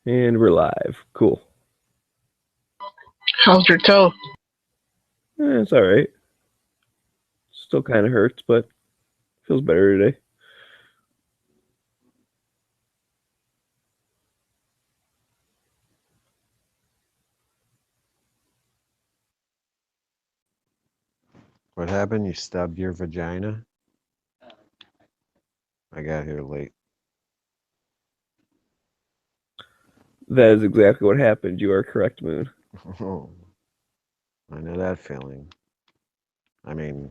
And we're live. Cool. How's your toe? It's all right. Still kind of hurts, but feels better today. What happened? You stubbed your vagina? I got here late. That is exactly what happened. You are correct, Moon. Oh, I know that feeling. I mean,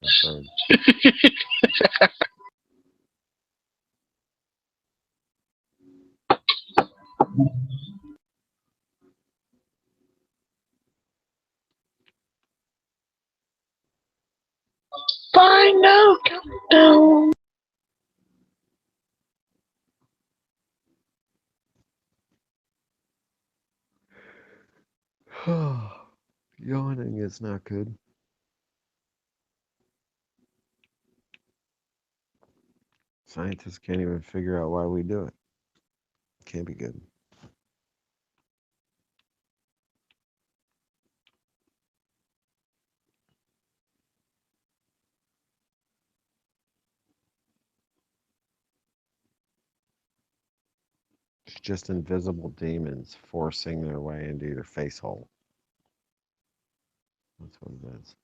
I've heard. Final countdown. Yawning is not good. Scientists can't even figure out why we do it. Can't be good. It's just invisible demons forcing their way into your face hole. That's what it is.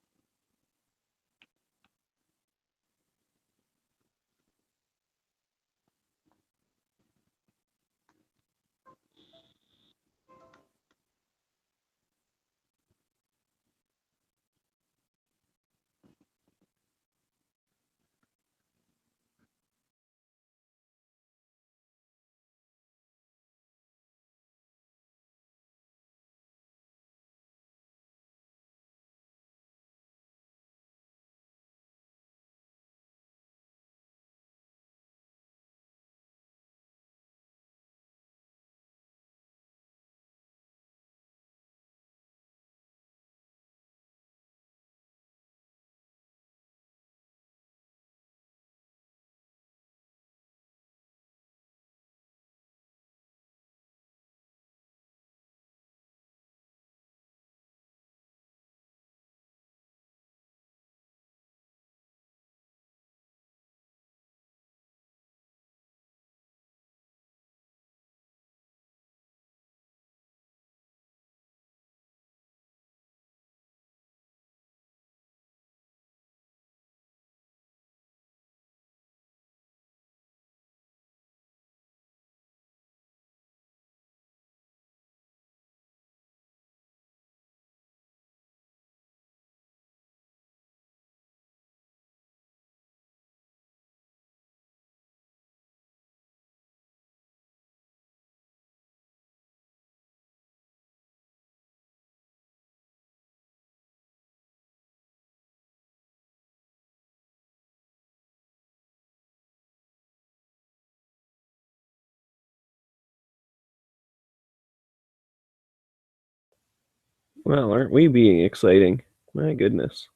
Well, aren't we being exciting? My goodness.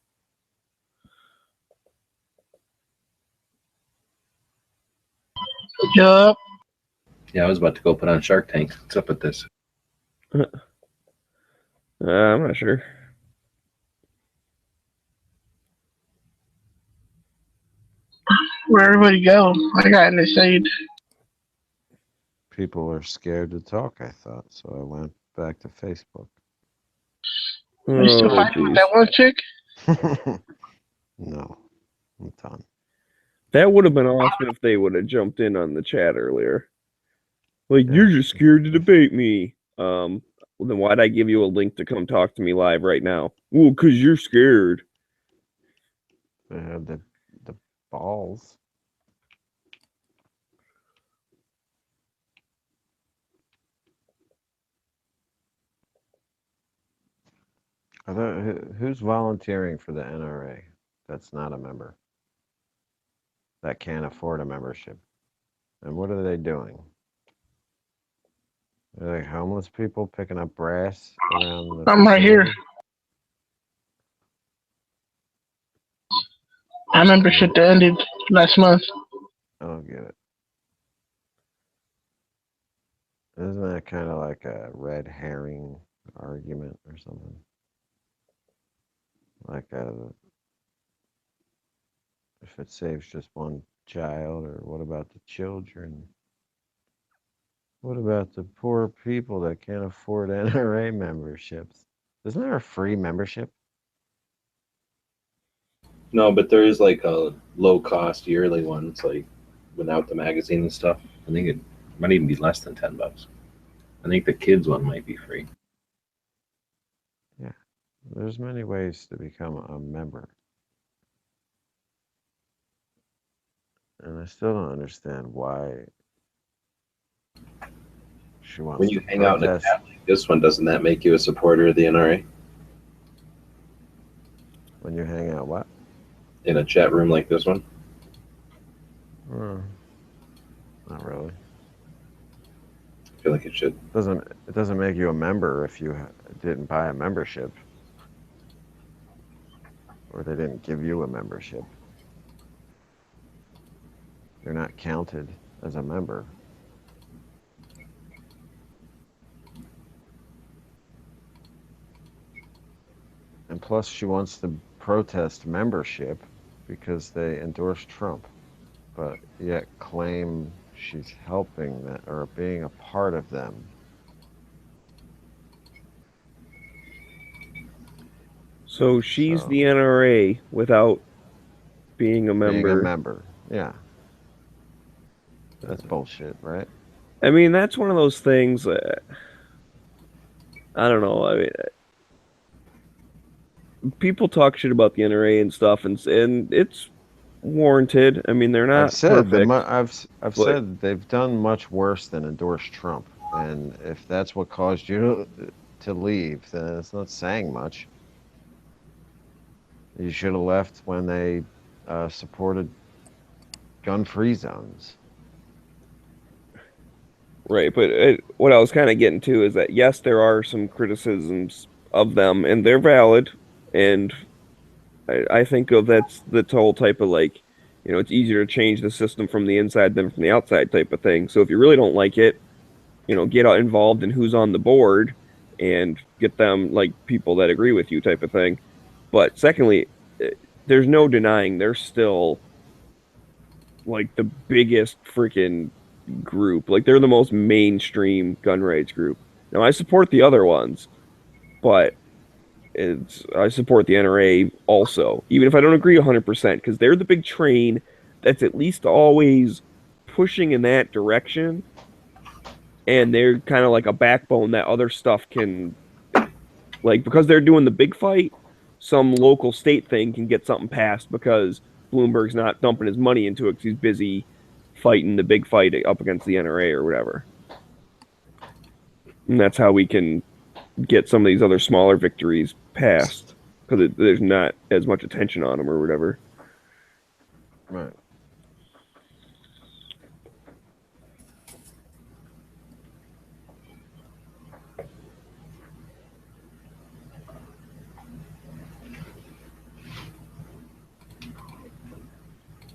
Yup. Yeah, I was about to go put on Shark Tank. What's up with this? I'm not sure. Where everybody go? I got in the shade. People are scared to talk, I thought, so I went back to Facebook. Are you still Oh, fighting with jeez. that one chick? No, I'm done. That would have been awesome if they would have jumped in on the chat earlier. Like, Yeah. you're just scared to debate me. Well, then why'd I give you a link to come talk to me live right now? Well, because you're scared. They had the balls. Who's volunteering for the NRA that's not a member? That can't afford a membership? And what are they doing? They're like homeless people picking up brass around the I'm right here. facility? My membership ended last month. I don't get it. Isn't that kind of like a red herring argument or something? Like if it saves just one child, or what about the children? What about the poor people that can't afford NRA memberships? Isn't there a free membership? No, but there is like a low cost yearly one. It's like without the magazine and stuff. I think it might even be less than $10. I think the kids one might be free. Yeah, there's many ways to become a member. And I still don't understand why she wants When you to hang out in a protest. chat like this one, doesn't that make you a supporter of the NRA? When you hang out, what? In a chat room like this one? Hmm, not really. I feel like it should. It doesn't make you a member if you didn't buy a membership, or they didn't give you a membership. You're not counted as a member. And plus, she wants to protest membership because they endorsed Trump, but yet claim she's helping that or being a part of them. So she's So, the NRA without being a being a member. member, yeah, that's bullshit, right? I mean, that's one of those things. I don't know. I mean, people talk shit about the NRA and stuff, and it's warranted. I mean, they're I've not said that perfect, I've but said they've done much worse than endorse Trump, and if that's what caused you to leave, then it's not saying much. You should have left when they supported gun-free zones. right. But what I was kind of getting to is that yes, there are some criticisms of them, and they're valid. And I think of that's the whole type of like, it's easier to change the system from the inside than from the outside type of thing. So if you really don't like it, get out involved in who's on the board and get them like people that agree with you type of thing. But secondly, there's no denying they're still like the biggest freaking group. Like they're the most mainstream gun rights group. Now I support the other ones, but I support the NRA also, even if I don't agree 100%, because they're the big train that's at least always pushing in that direction, and they're kind of like a backbone that other stuff can, like, because they're doing the big fight, some local state thing can get something passed because Bloomberg's not dumping his money into it because he's busy fighting the big fight up against the NRA or whatever. And that's how we can get some of these other smaller victories passed because there's not as much attention on them or whatever. Right.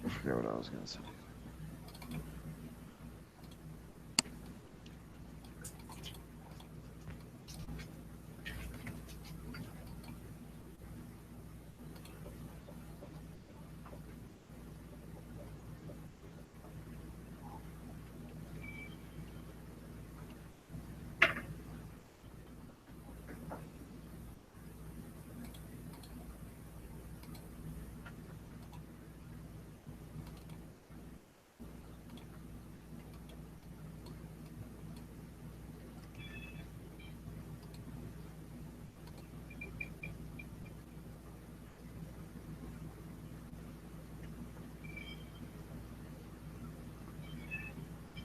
I forget what I was gonna say.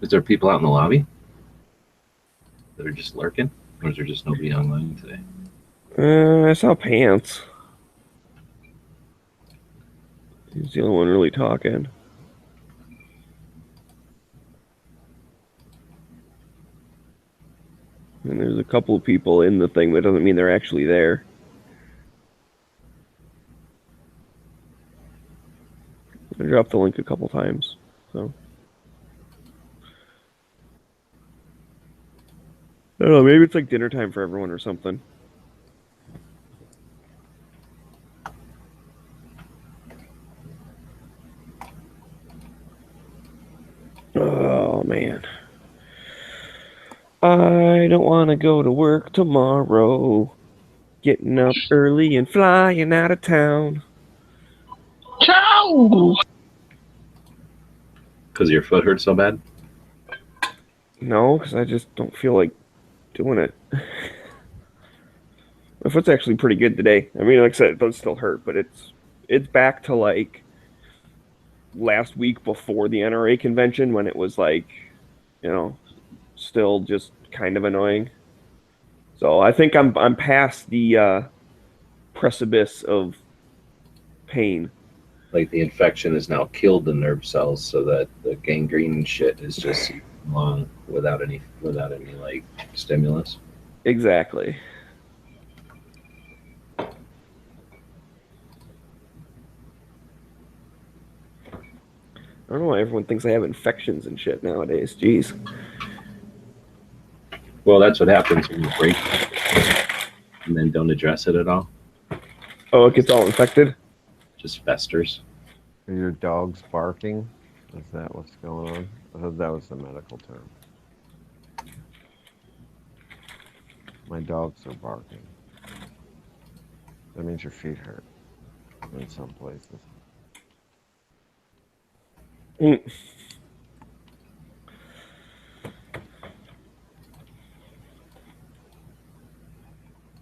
Is there people out in the lobby that are just lurking? Or is there just nobody online today? I saw Pants. He's the only one really talking. And there's a couple of people in the thing, but doesn't mean they're actually there. I dropped the link a couple times, so. I don't know. Maybe it's like dinner time for everyone or something. Oh man, I don't want to go to work tomorrow. Getting up early and flying out of town. Ciao! Because your foot hurts so bad? No, because I just don't feel like doing it. My foot's actually pretty good today. I mean, like I said, it does still hurt, but it's back to like last week before the NRA convention when it was like, you know, still just kind of annoying. So I think I'm past the precipice of pain. Like the infection has now killed the nerve cells, so that the gangrene and shit is just long without any like stimulus. Exactly. I don't know why everyone thinks I have infections and shit nowadays. Jeez. Well, that's what happens when you break and then don't address it at all. Oh, it gets all infected? Just festers. Are your dogs barking? Is that what's going on? I thought that was the medical term. My dogs are barking. That means your feet hurt in some places. Mm.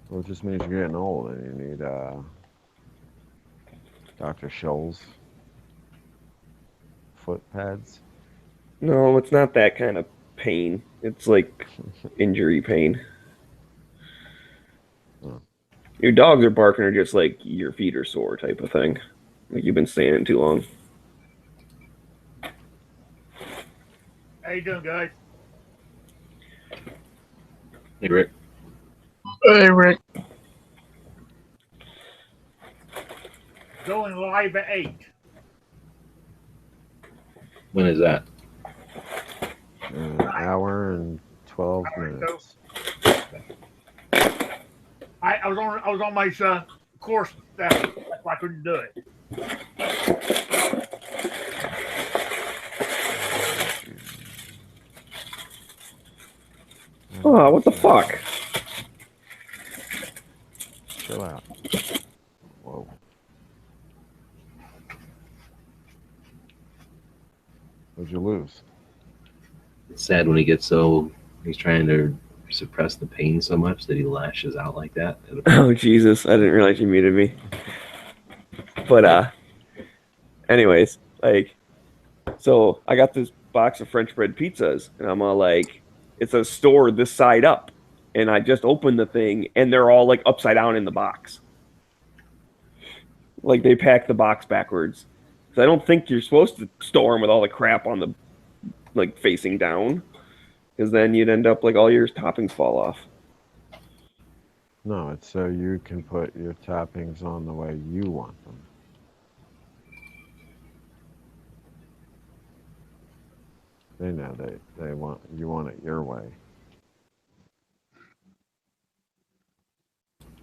Well, it just means you're getting old and you need Dr. Scholl's foot pads. No, it's not that kind of pain. It's like injury pain. Oh. Your dogs are barking or just like your feet are sore type of thing. Like you've been standing too long. How you doing, guys? Hey, Rick. Hey, Rick. Going live at 8. When is that? An hour and 12 minutes. I was on my course that's why I couldn't do it. Oh, what the fuck? Chill out. Whoa. What'd you lose? It's sad when he's trying to suppress the pain so much that he lashes out like that. Oh Jesus, I didn't realize you muted me. But anyways, like so I got this box of French bread pizzas and I'm all like it's a store this side up. And I just opened the thing and they're all like upside down in the box. Like they pack the box backwards. So I don't think you're supposed to store them with all the crap on the like facing down. Because then you'd end up like all your toppings fall off. No, it's so you can put your toppings on the way you want them. They know they want you want it your way.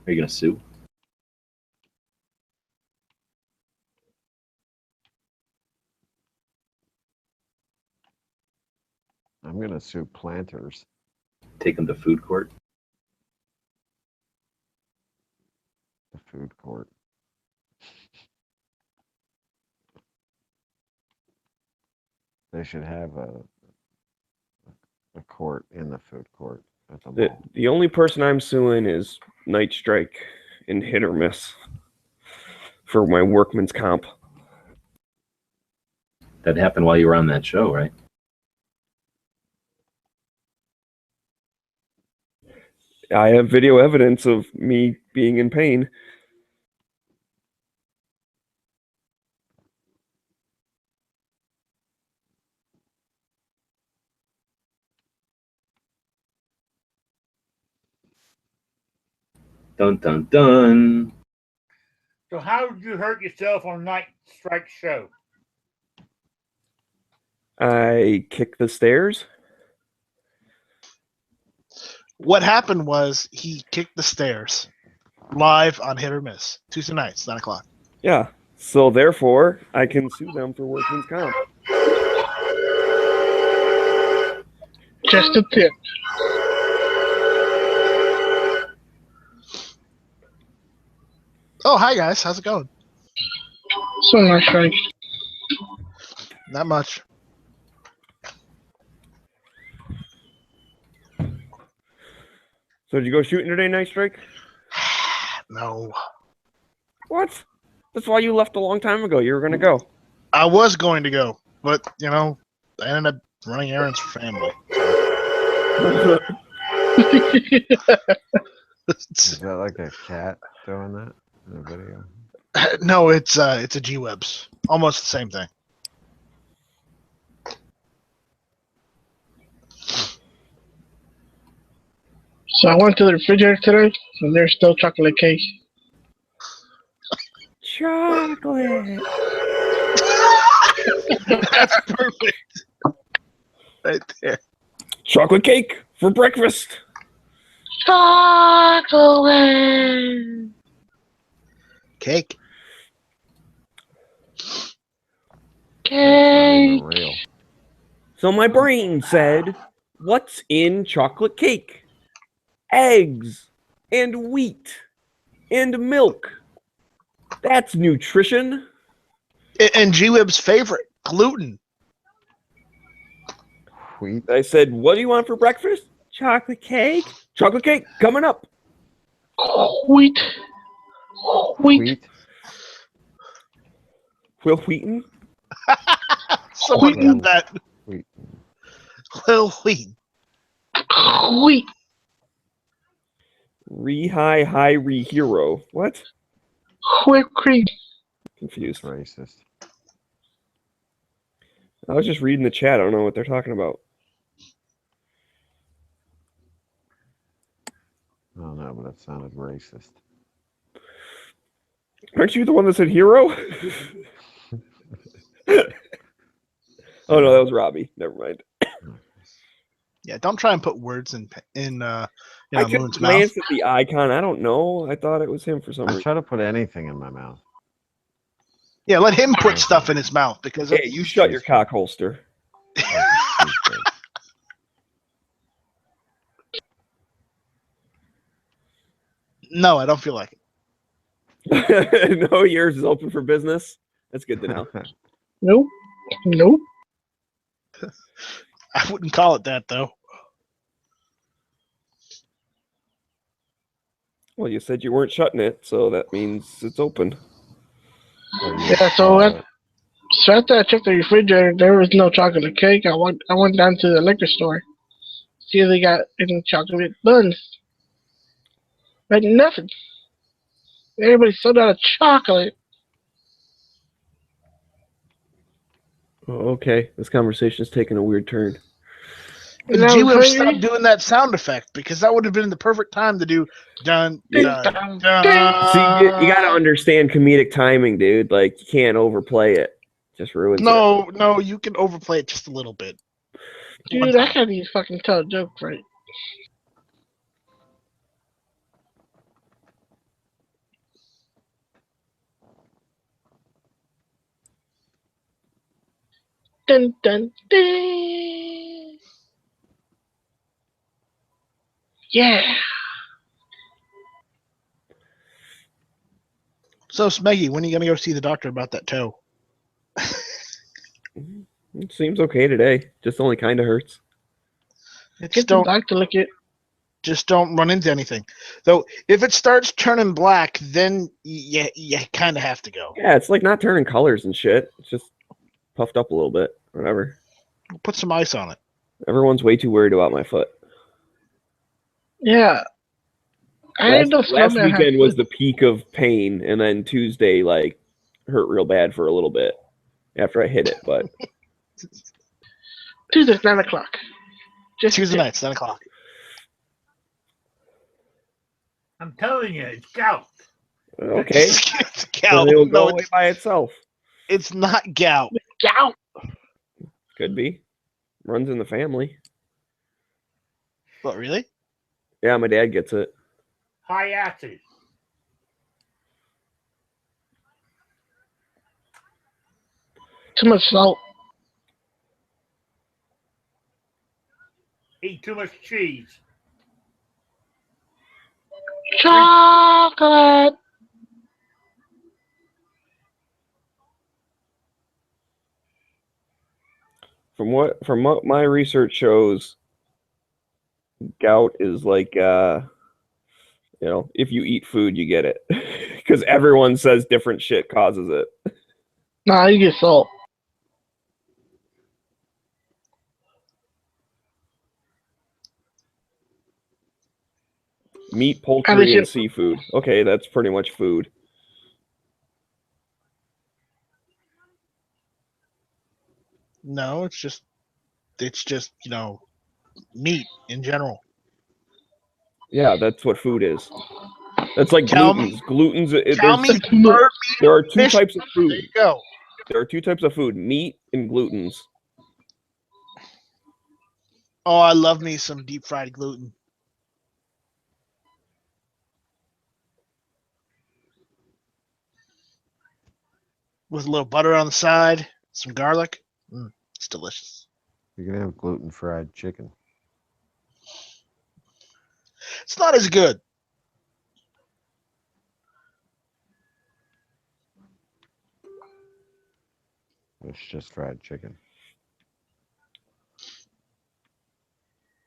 Are you gonna sue? I'm gonna sue Planters. Take him to food court? The food court. They should have a court in the food court at the mall. The only person I'm suing is Night Strike in Hit or Miss for my workman's comp. That happened while you were on that show, right? I have video evidence of me being in pain. Dun dun dun. So how did you hurt yourself on Night Strike show? I kicked the stairs. What happened was he kicked the stairs live on Hit or Miss Tuesday nights, 9 o'clock. Yeah. So therefore, I can sue them for workman's comp. Just a tip. Oh, hi guys, how's it going? So nice, right? Not much. So did you go shooting today, Night Strike? No, What? That's why you left a long time ago. You were gonna go. I was going to go, but I ended up running errands for family. Is that like a cat doing that in a video? No, it's a G-Webs, almost the same thing. So I went to the refrigerator today, and there's still chocolate cake. Chocolate. That's perfect, right there. Chocolate cake for breakfast. Chocolate. Cake. That's not Cake. even real. So my brain said, what's in chocolate cake? Eggs and wheat and milk. That's nutrition. And G-Web's favorite, gluten. Wheat. I said, what do you want for breakfast? Chocolate cake. Chocolate cake coming up. Wheat. Wheat. Wheat. Will Wheaton. Someone Wheaton. got that. Wheat. Lil Wheaton. Wheat. Re hero. What? Whipped cream. Confused. Racist. I was just reading the chat. I don't know what they're talking about. I don't know, but it sounded racist. Aren't you the one that said hero? Oh no, that was Robbie. Never mind. Yeah, don't try and put words in I Moon's could mouth. glance at the icon. I don't know. I thought it was him for some I reason. try to put anything in my mouth. Yeah, let him put stuff in his mouth because Hey, you shut your cock holster. No, I don't feel like it. No, yours is open for business. That's good to know. Nope. Nope. I wouldn't call it that though. Well, you said you weren't shutting it, so that means it's open. Yeah, so after I checked the refrigerator, there was no chocolate cake. I went down to the liquor store. See if they got any chocolate buns. But nothing. Everybody sold out of chocolate. Oh, okay. This conversation is taking a weird turn. And I was G-Web hungry. stopped doing that sound effect because that would have been the perfect time to do dun Ding, dun dong, dun. ding. See, you got to understand comedic timing, dude. Like, you can't overplay it. Just ruins it. No, you can overplay it just a little bit. Dude, I can't even fucking tell a joke right. Dun dun ding. Yeah. So Smeggy, when are you gonna go see the doctor about that toe? It seems okay today. Just only kind of hurts. Just Get the doctor to look at. just don't run into anything. Though if it starts turning black, then you kind of have to go. Yeah, it's like not turning colors and shit. It's just puffed up a little bit. Whatever. Put some ice on it. Everyone's way too worried about my foot. Yeah. I didn't know Last Snowman had weekend was food. the peak of pain, and then Tuesday like hurt real bad for a little bit after I hit it. But Tuesday's 9 o'clock. Just Tuesday nights, 9 o'clock. I'm telling you, it's gout. okay, It's so gout. it'll go No, away by itself. it's not gout. Gout. Could be. Runs in the family. What, really? Yeah, my dad gets it. High acid. Too much salt. Eat too much cheese. Chocolate. From what my research shows, gout is like if you eat food, you get it. Because everyone says different shit causes it. Nah, you get salt. Meat, And poultry, it's and seafood. Okay, that's pretty much food. No, it's just meat in general. Yeah, that's what food is. That's like Tell glutens. Glutens. Tell me It's mo- bird There are two fish. types of There food. you go. There are two types of food: meat and glutens. Oh, I love me some deep fried gluten. With a little butter on the side, some garlic. It's delicious. You can have gluten fried chicken. It's not as good. It's just fried chicken.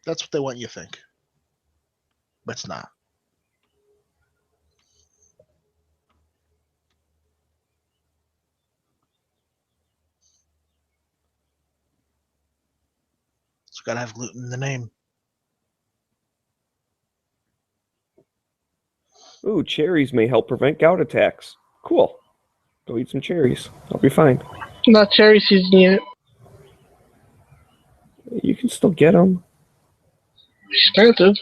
That's what they want you to think. But it's not. It's got to have gluten in the name. Ooh, cherries may help prevent gout attacks. Cool. Go eat some cherries. I'll be fine. not cherry season yet. You can still get them. Expensive.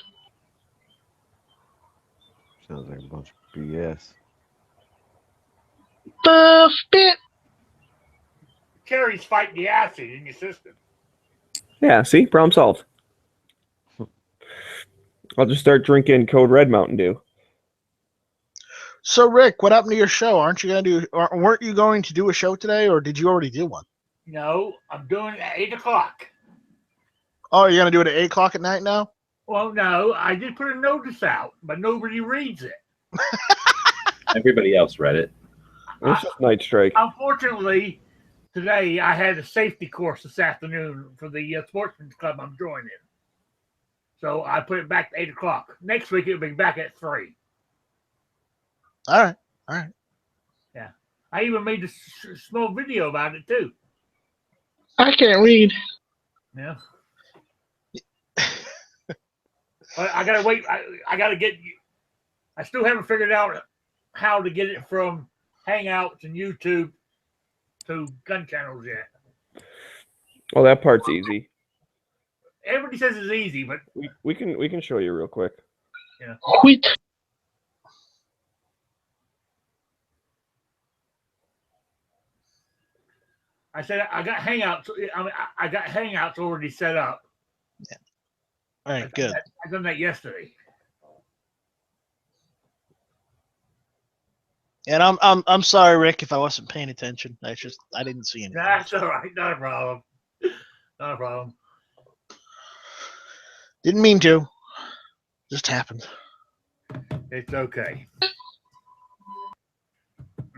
Sounds like a bunch of BS. The spit. Cherries fight the acid in your system. Yeah, see? Problem solved. I'll just start drinking Code Red Mountain Dew. So, Rick, what happened to your show? Weren't you going to do a show today, or did you already do one? No, I'm doing it at 8 o'clock. Oh, you're going to do it at 8 o'clock at night now? Well, no, I did put a notice out, but nobody reads it. Everybody else read it. It's just Night Strike. Unfortunately, today I had a safety course this afternoon for the sportsman's club I'm joining. So I put it back to 8 o'clock. Next week it'll be back at 3. All right. Yeah. I even made a small video about it too. I can't read. Yeah. But I gotta wait. I gotta get. I still haven't figured out how to get it from Hangouts and YouTube to gun channels yet. Well, that part's easy. Everybody says it's easy, but We can show you real quick. Wheat. I said I got Hangouts. I got Hangouts already set up. All right, good. I done that yesterday. And I'm sorry, Rick, if I wasn't paying attention. I didn't see anything. That's all right. Not a problem. Not a problem. Didn't mean to. Just happened. It's okay.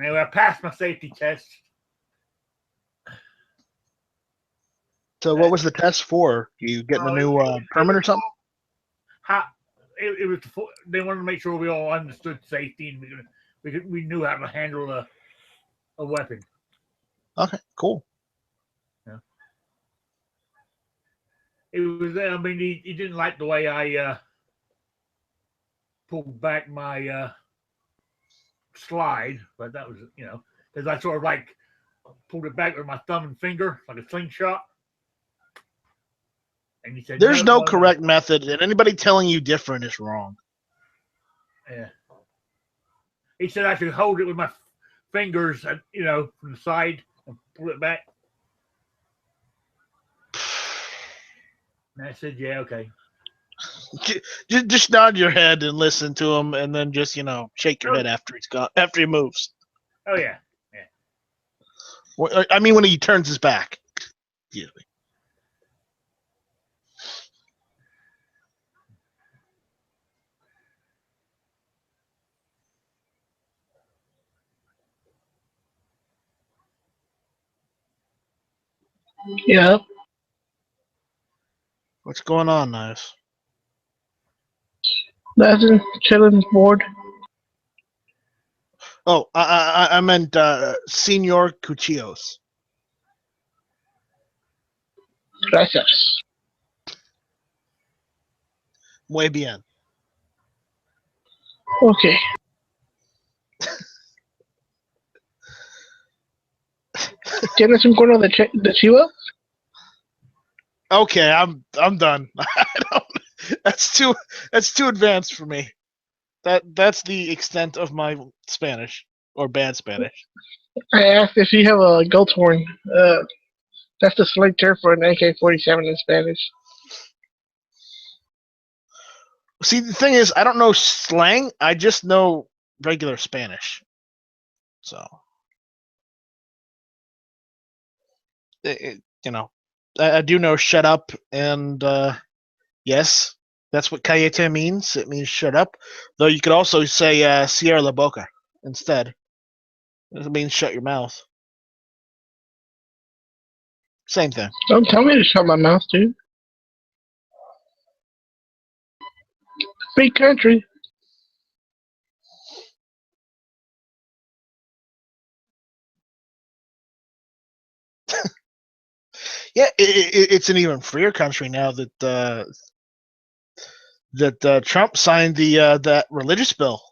Anyway, I passed my safety test. So, what was the test for? You getting a new permit or something? It was. They wanted to make sure we all understood safety and we knew how to handle a weapon. Okay, cool. Yeah. It was. I mean, he didn't like the way I pulled back my slide, but that was because I sort of like pulled it back with my thumb and finger like a slingshot. And he said, There's no correct method, and anybody telling you different is wrong. Yeah. He said I should hold it with my fingers, from the side and pull it back. And I said, yeah, okay. Just nod your head and listen to him, and then just shake your head after he's gone, after he moves. Oh yeah. I mean, when he turns his back. Yeah. Yeah. What's going on, Knives? Nothing. Chilling, bored. Oh, I meant Senor Cuchillos. Gracias. Muy bien. Okay. ¿Tienes un cuerno de chiva? Okay, I'm done. I don't, that's too advanced for me. That's the extent of my Spanish or bad Spanish. I asked if you have a goat horn. That's the slang term for an AK-47 in Spanish. See, the thing is, I don't know slang. I just know regular Spanish. So, I do know shut up, and yes, that's what cállate means. It means shut up. Though you could also say cierra la boca instead. It means shut your mouth. Same thing. Don't tell me to shut my mouth, dude. Free country. Yeah, it's an even freer country now that Trump signed that religious bill.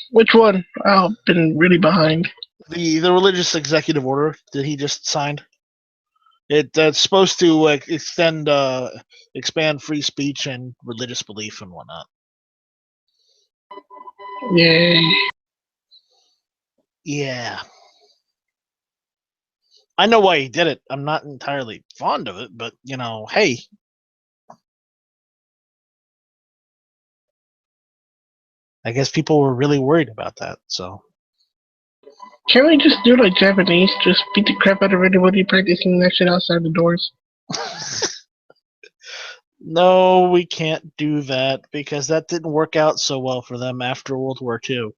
Which one? I've been really behind. The religious executive order that he just signed. It's supposed to expand free speech and religious belief and whatnot. Yay. Yeah. I know why he did it. I'm not entirely fond of it, but hey. I guess people were really worried about that, so. Can't we just do like Japanese? Just beat the crap out of anybody practicing that shit outside the doors? No, we can't do that because that didn't work out so well for them after World War II.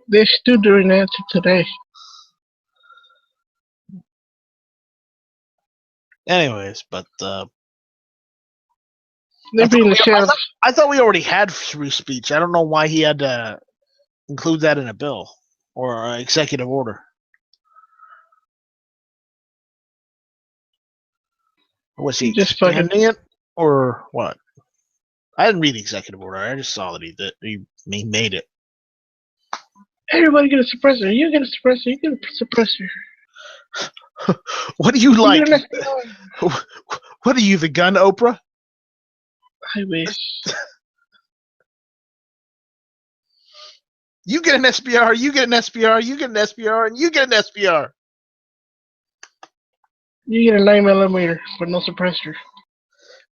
They're still doing that to today. Anyways, but They're being the shit out of. I thought we already had free speech. I don't know why he had to include that in a bill or an executive order. Was he Just fucking- expanding it or what? I didn't read the executive order. I just saw that he made it. Everybody get a suppressor. You get a suppressor. You get a suppressor. What do you like? You get an SPR. What are you, the gun Oprah? I wish. You get an SBR, you get an SBR, you get an SBR, and you get an SBR. You get a 9mm with no suppressor.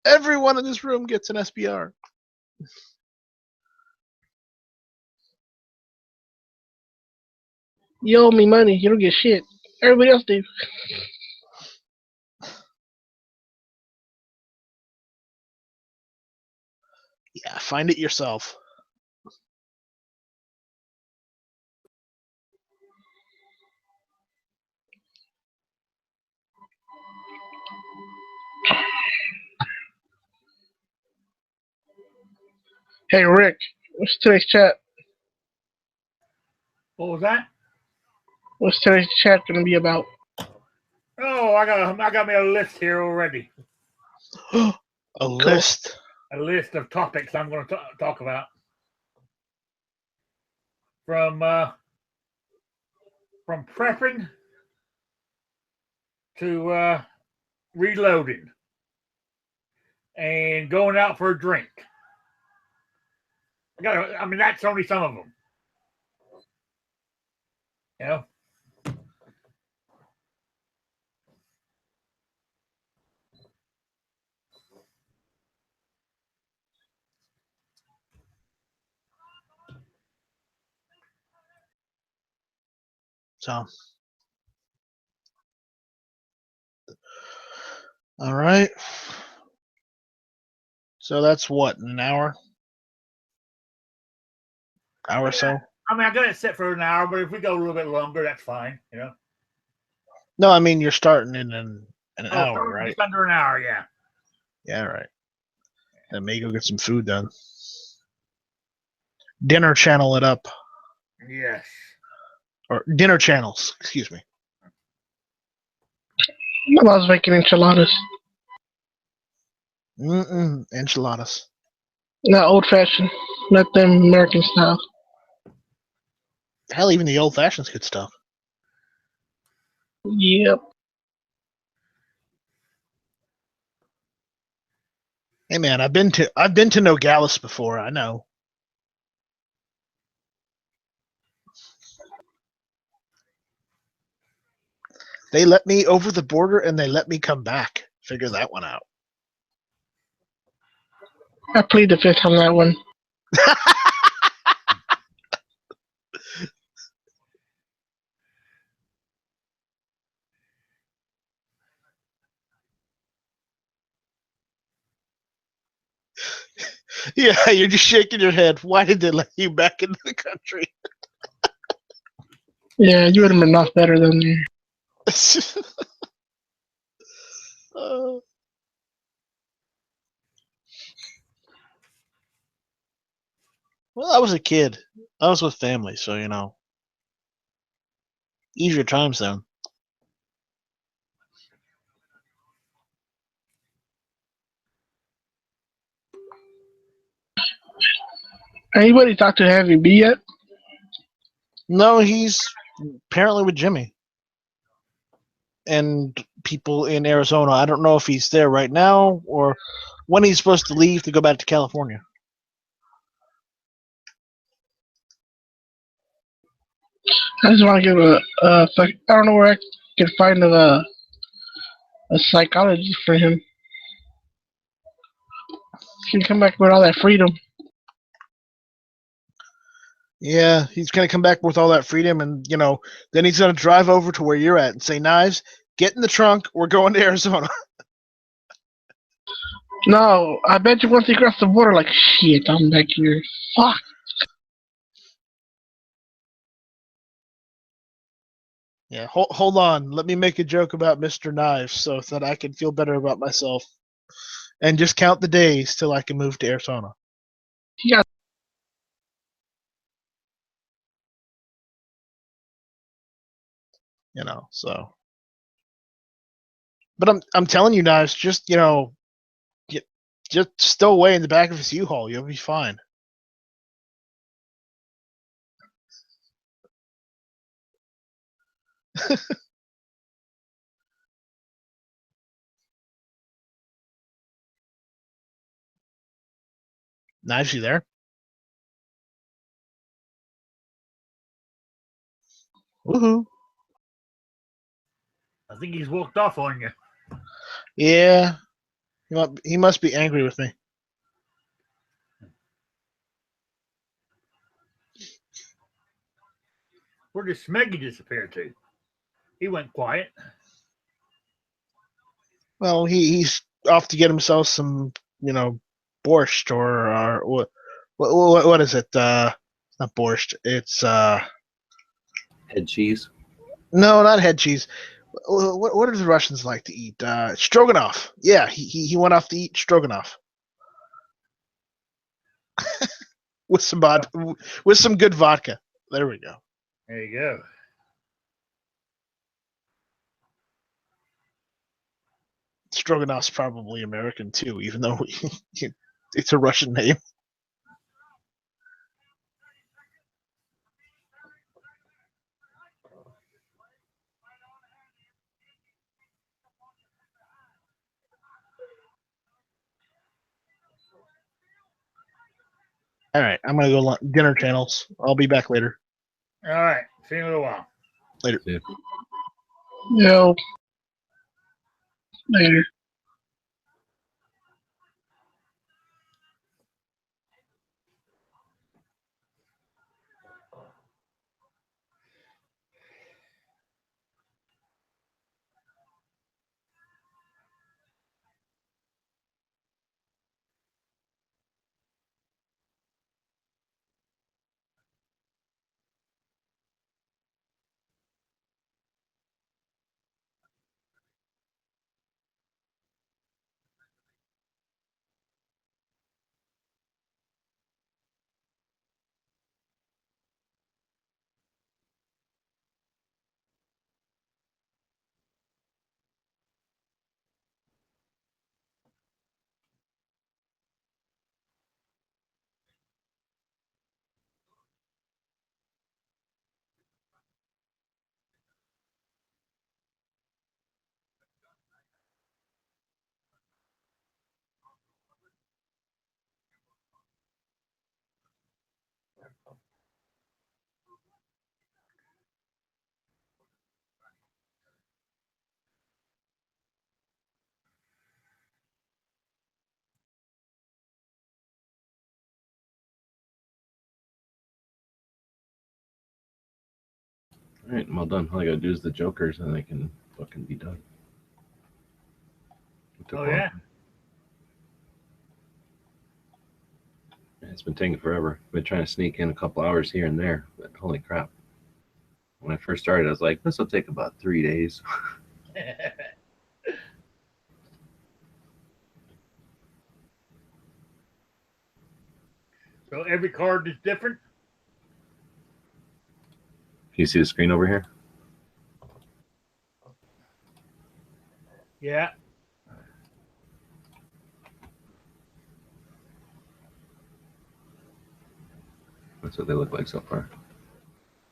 Everyone in this room gets an SBR. You owe me money. You don't get shit. Everybody else do. Yeah, find it yourself. Hey, Rick. What's today's chat? What was that? What's today's chat going to be about? Oh, I got me a list here already. A list. A list of topics I'm going to talk about. From prepping to reloading and going out for a drink. I mean, that's only some of them. You know? So, all right. So that's what, an hour or so. I mean, I got it set for an hour, but if we go a little bit longer, that's fine. You know. No, I mean you're starting in an Oh, hour, so right? just under an hour, yeah. Yeah, right. Then maybe go get some food then. Dinner channel it up, Yes. or dinner channels. Excuse me. I was making enchiladas. Enchiladas. Not old fashioned. Not them American style. Hell, even the old fashioned's good stuff. Yep. Hey man, I've been to Nogales before. I know. They let me over the border and they let me come back. Figure that one out. I plead the fifth on that one. Yeah, you're just shaking your head. Why did they let you back into the country? Yeah, you would have been off better than me. Uh, well, I was a kid. I was with family, so you know, easier times then. Anybody talked to Heavy B yet? No, he's apparently with Jimmy and people in Arizona. I don't know if he's there right now or when he's supposed to leave to go back to California. I just want to give I don't know where I can find a psychologist for him. He can come back with all that freedom. Yeah, he's gonna come back with all that freedom, and you know, then he's gonna drive over to where you're at and say, "Knives, get in the trunk. We're going to Arizona." No, I bet you once he crossed the border, like, shit, I'm back here. Fuck. Yeah, hold on. Let me make a joke about Mr. Knives so that I can feel better about myself, and just count the days till I can move to Arizona. He got You know, so. But I'm telling you, Knives, just you know, just stow away in the back of his U-Haul. You'll be fine. Knives, you there? Woohoo! I think he's walked off on you. Yeah, he must be angry with me. Where did Smeggy disappear to? He went quiet. Well, he's off to get himself some, you know, borscht or what is it? Not borscht. It's Head cheese. no, not head cheese. What do the Russians like to eat? Stroganoff. Yeah, he went off to eat stroganoff with some with some good vodka. There we go. There you go. Stroganoff's probably American too, even though it's a Russian name. All right, I'm gonna go dinner channels. I'll be back later. All right. See you in a little while. Later. Yeah. yo later. All right, I'm all done. All I gotta do is the jokers, and I can fucking be done. It took Oh long. yeah. It's been taking forever. Been trying to sneak in a couple hours here and there, but holy crap! When I first started, I was like, this will take about 3 days. So every card is different. Can you see the screen over here? Yeah. That's what they look like so far.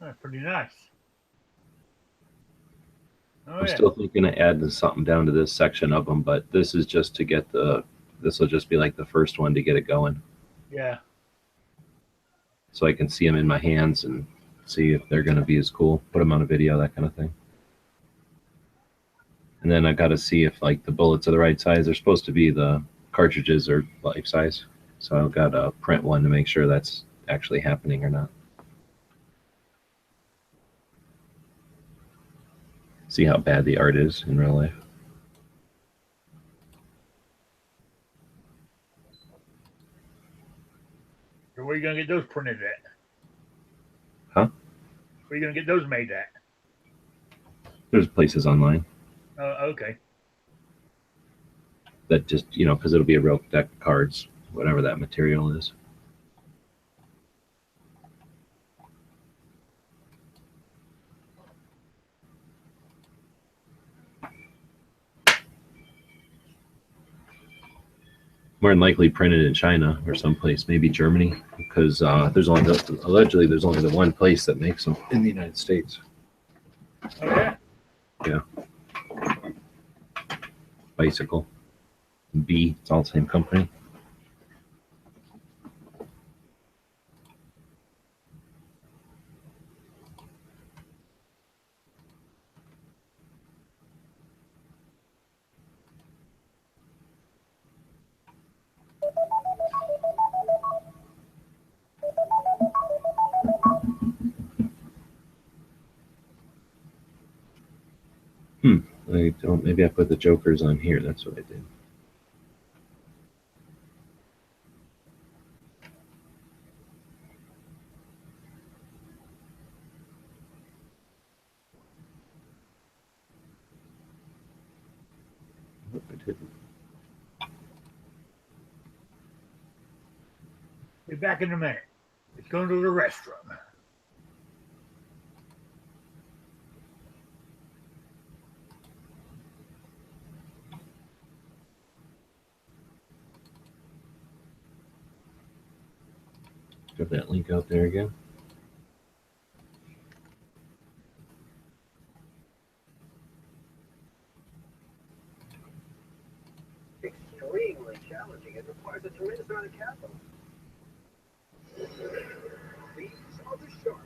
That's pretty nice. Oh I'm yeah. still thinking of adding something down to this section of them, but this is just to get the. This will just be like the first one to get it going, Yeah. so I can see them in my hands and see if they're going to be as cool. Put them on a video, that kind of thing. And then I got to see if like the bullets are the right size. They're supposed to be, the cartridges are life size, so I've got to print one to make sure that's actually happening or not. See how bad the art is in real life. So where are you gonna get those printed at? Huh? Where are you gonna get those made at? There's places online Okay. that just, because it'll be a real deck of cards, whatever that material is. More than likely printed in China or someplace, maybe Germany, because allegedly there's only the one place that makes them in the United States. Oh yeah. Yeah. Bicycle. B, it's all the same company. I don't. Maybe I put the jokers on here. That's what I did. Nope, I didn't. Be back in a minute. It's going to the restroom. Got that link out there again. Extremely challenging. It requires a tremendous amount of capital. These are the sharks.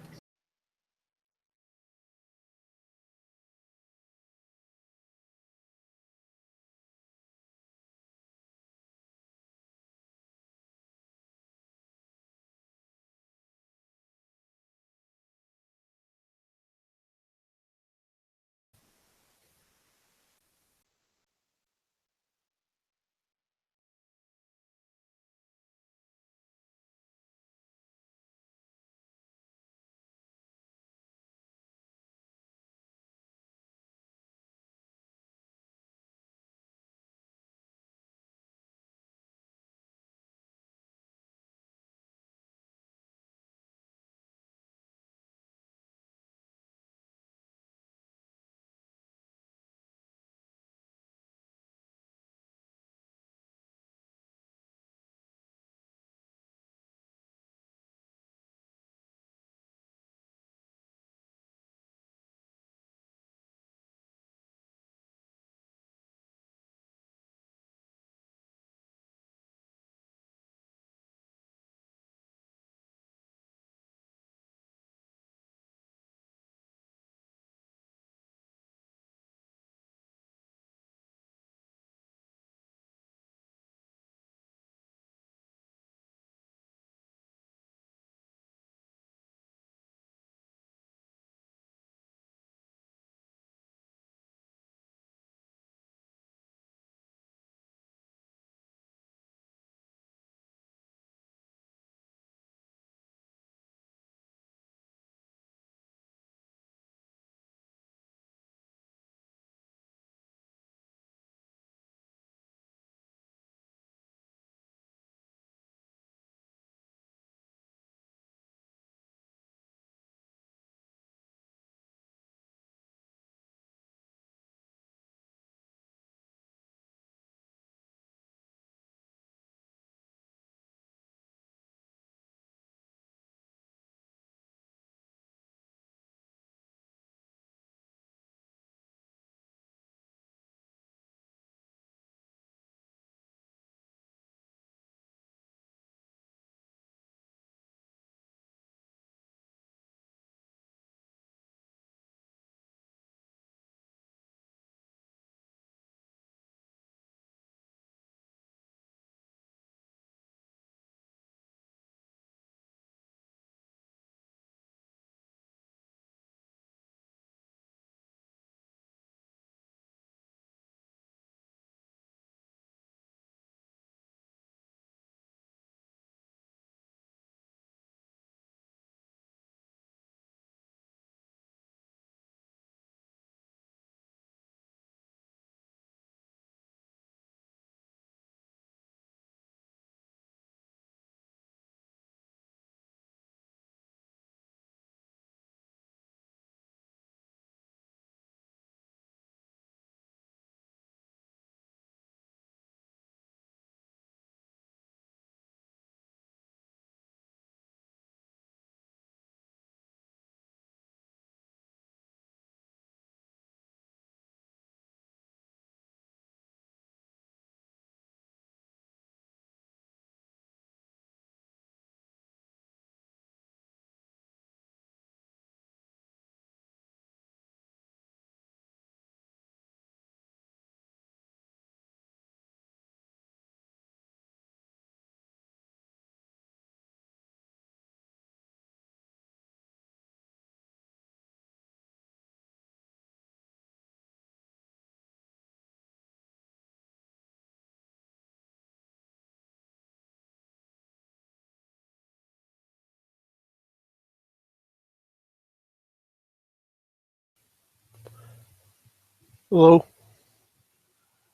Hello.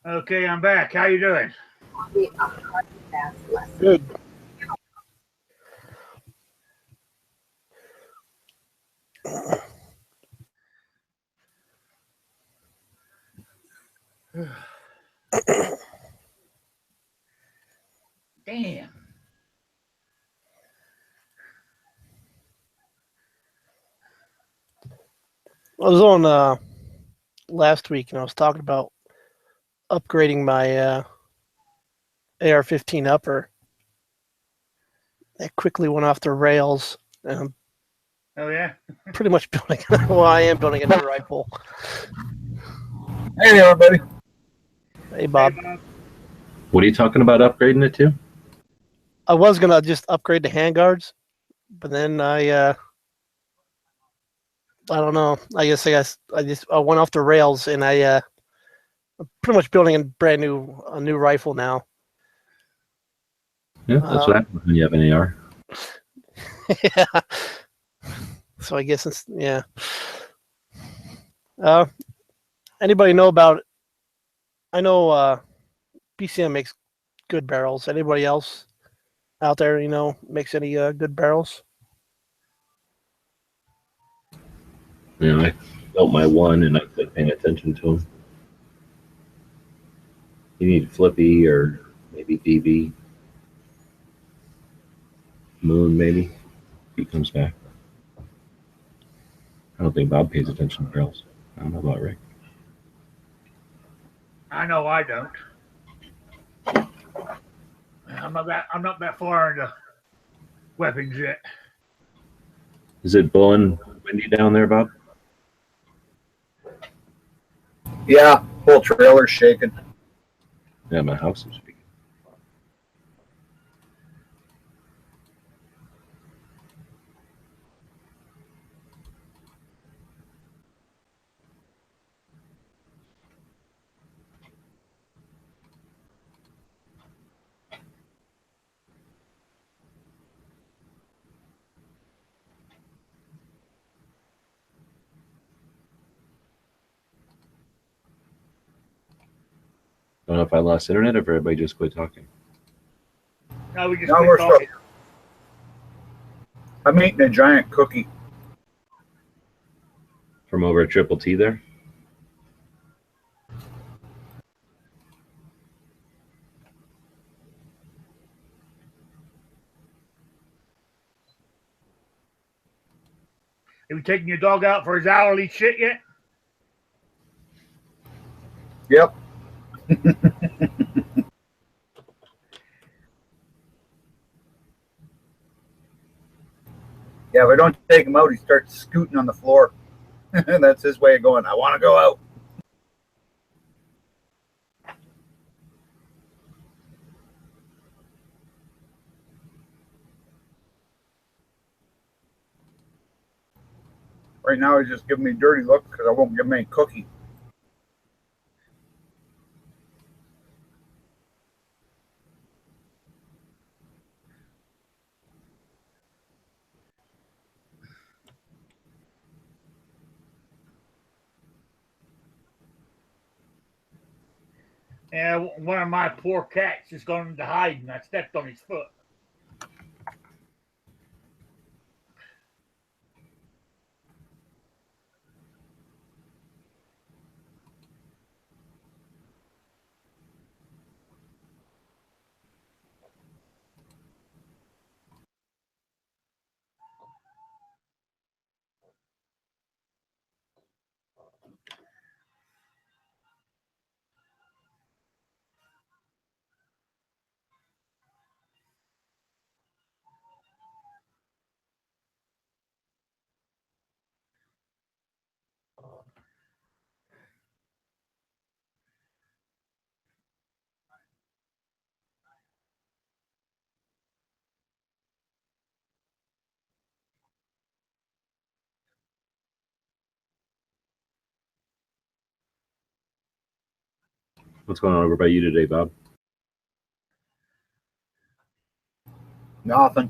Okay, I'm back. How you doing? Good. Damn. I was on last week and I was talking about upgrading my AR-15 upper. That quickly went off the rails, and I'm Oh yeah. pretty much building. Well, I am building a new rifle. Hey, everybody. Hey, Bob. Hey, Bob. What are you talking about upgrading it to? I was gonna just upgrade the handguards, but then I don't know. I guess I went off the rails, and I'm pretty much building a new rifle now. Yeah, that's what happens when you have an AR. Yeah. So I guess it's yeah. Anybody know about? I know PCM makes good barrels. Anybody else out there, makes any good barrels? You know, I built my one and I quit paying attention to them. You need Flippy or maybe DB. Moon, maybe. He comes back. I don't think Bob pays attention to barrels. I don't know about Rick. I know I don't. I'm not that far into weapons yet. Is it blowing windy down there, Bob? Yeah, whole trailer's shaking. Yeah, my house is speaking. I don't know if I lost internet or if everybody just quit talking. No, we just No, quit we're still. talking. I'm eating a giant cookie. From over at Triple T there? Have you taken your dog out for his hourly shit yet? Yep. Yeah, if I don't take him out, he starts scooting on the floor. That's his way of going, I want to go out. Right now, he's just giving me a dirty look because I won't give him any cookie. Yeah, one of my poor cats is going into hiding. I stepped on his foot. What's going on over by you today, Bob? Nothing.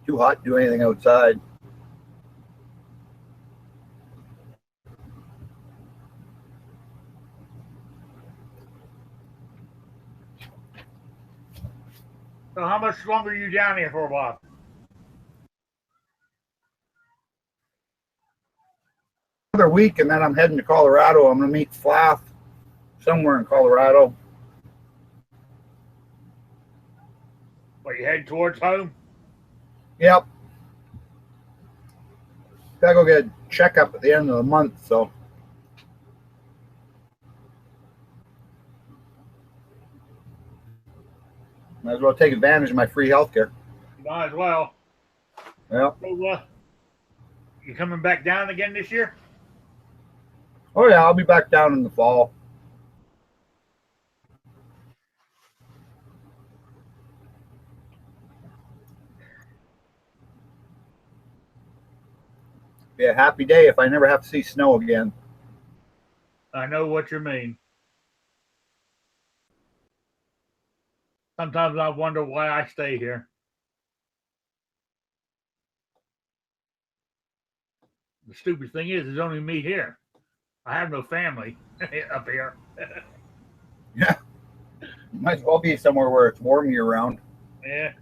too hot to do anything outside. So how much longer are you down here for a while? Another week, and then I'm heading to Colorado. I'm going to meet Flath somewhere in Colorado. Are you heading towards home? Yep. Gotta go get a checkup at the end of the month, so. Might as well take advantage of my free healthcare. You might as well. Yeah. So, you coming back down again this year? Oh yeah, I'll be back down in the fall. Be a happy day if I never have to see snow again. I know what you mean. Sometimes I wonder why I stay here. The stupid thing is, there's only me here. I have no family up here. Yeah. Might as well be somewhere where it's warm year round. Yeah.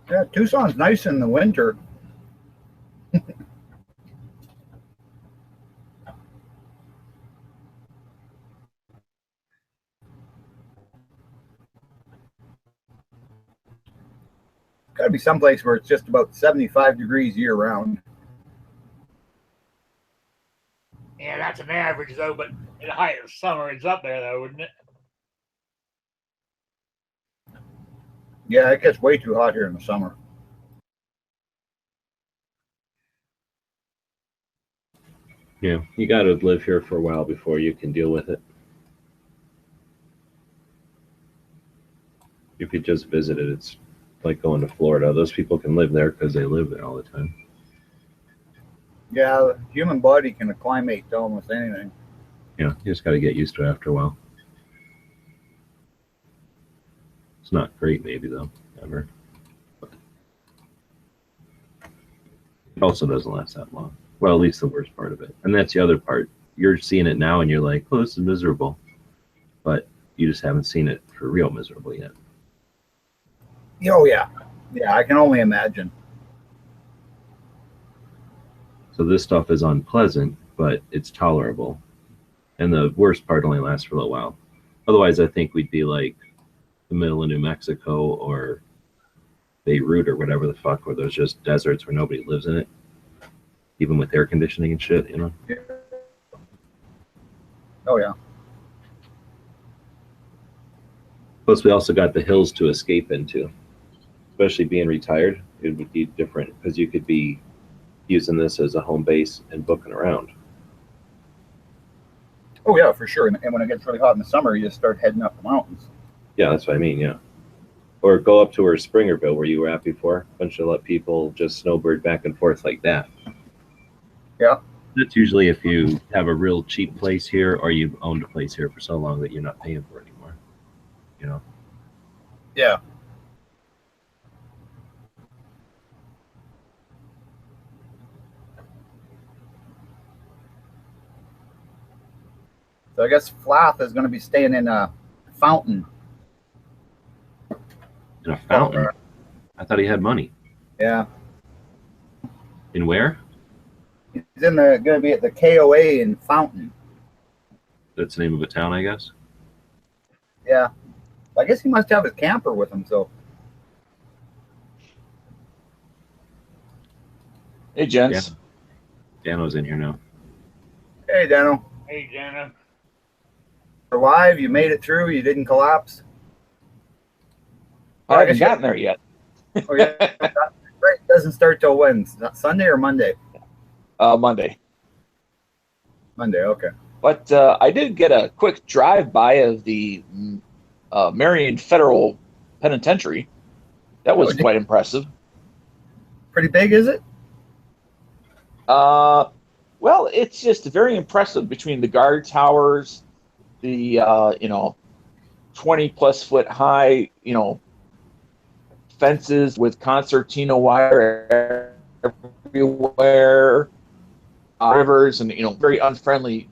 Yeah, Tucson's nice in the winter. Gotta be someplace where it's just about 75 degrees year round. Yeah, that's an average though, but in the height of summer, it's up there though, wouldn't it? Yeah, it gets way too hot here in the summer. Yeah, you got to live here for a while before you can deal with it. You could just visit it. It's like going to Florida. Those people can live there because they live there all the time. Yeah, the human body can acclimate to almost anything. Yeah, you just got to get used to it after a while. It's not great, maybe, though, ever. But it also doesn't last that long. Well, at least the worst part of it. And that's the other part. You're seeing it now and you're like, oh, this is miserable. But you just haven't seen it for real miserable yet. Oh, yeah. Yeah, I can only imagine. So this stuff is unpleasant, but it's tolerable. And the worst part only lasts for a little while. Otherwise, I think we'd be like the middle of New Mexico or Beirut or whatever the fuck, where there's just deserts where nobody lives in it, even with air conditioning and shit, you know? Oh, yeah. Plus, we also got the hills to escape into. Especially being retired, it would be different because you could be using this as a home base and booking around. Oh, yeah, for sure. And when it gets really hot in the summer, you just start heading up the mountains. Yeah, that's what I mean, yeah. Or go up to where Springerville, where you were at before. A bunch of people just snowbird back and forth like that. Yeah. That's usually if you have a real cheap place here or you've owned a place here for so long that you're not paying for it anymore. You know? Yeah. So I guess Flath is going to be staying in a fountain. In a fountain? I thought he had money. Yeah. In where? He's in the going to be at the KOA in Fountain. That's the name of a town, I guess. Yeah. I guess he must have his camper with him, so. Hey, gents. Yeah. Dano's in here now. Hey, Dano. Hey, Jana. You're alive. You made it through. You didn't collapse. I haven't gotten there yet. Oh, yeah. Right. Doesn't start till when? Sunday or Monday? Monday. Monday, okay. But I did get a quick drive-by of the Marion Federal Penitentiary. That was quite impressive. Pretty big, is it? Well, it's just very impressive between the guard towers the 20+ foot high, fences with concertina wire everywhere, rivers, and very unfriendly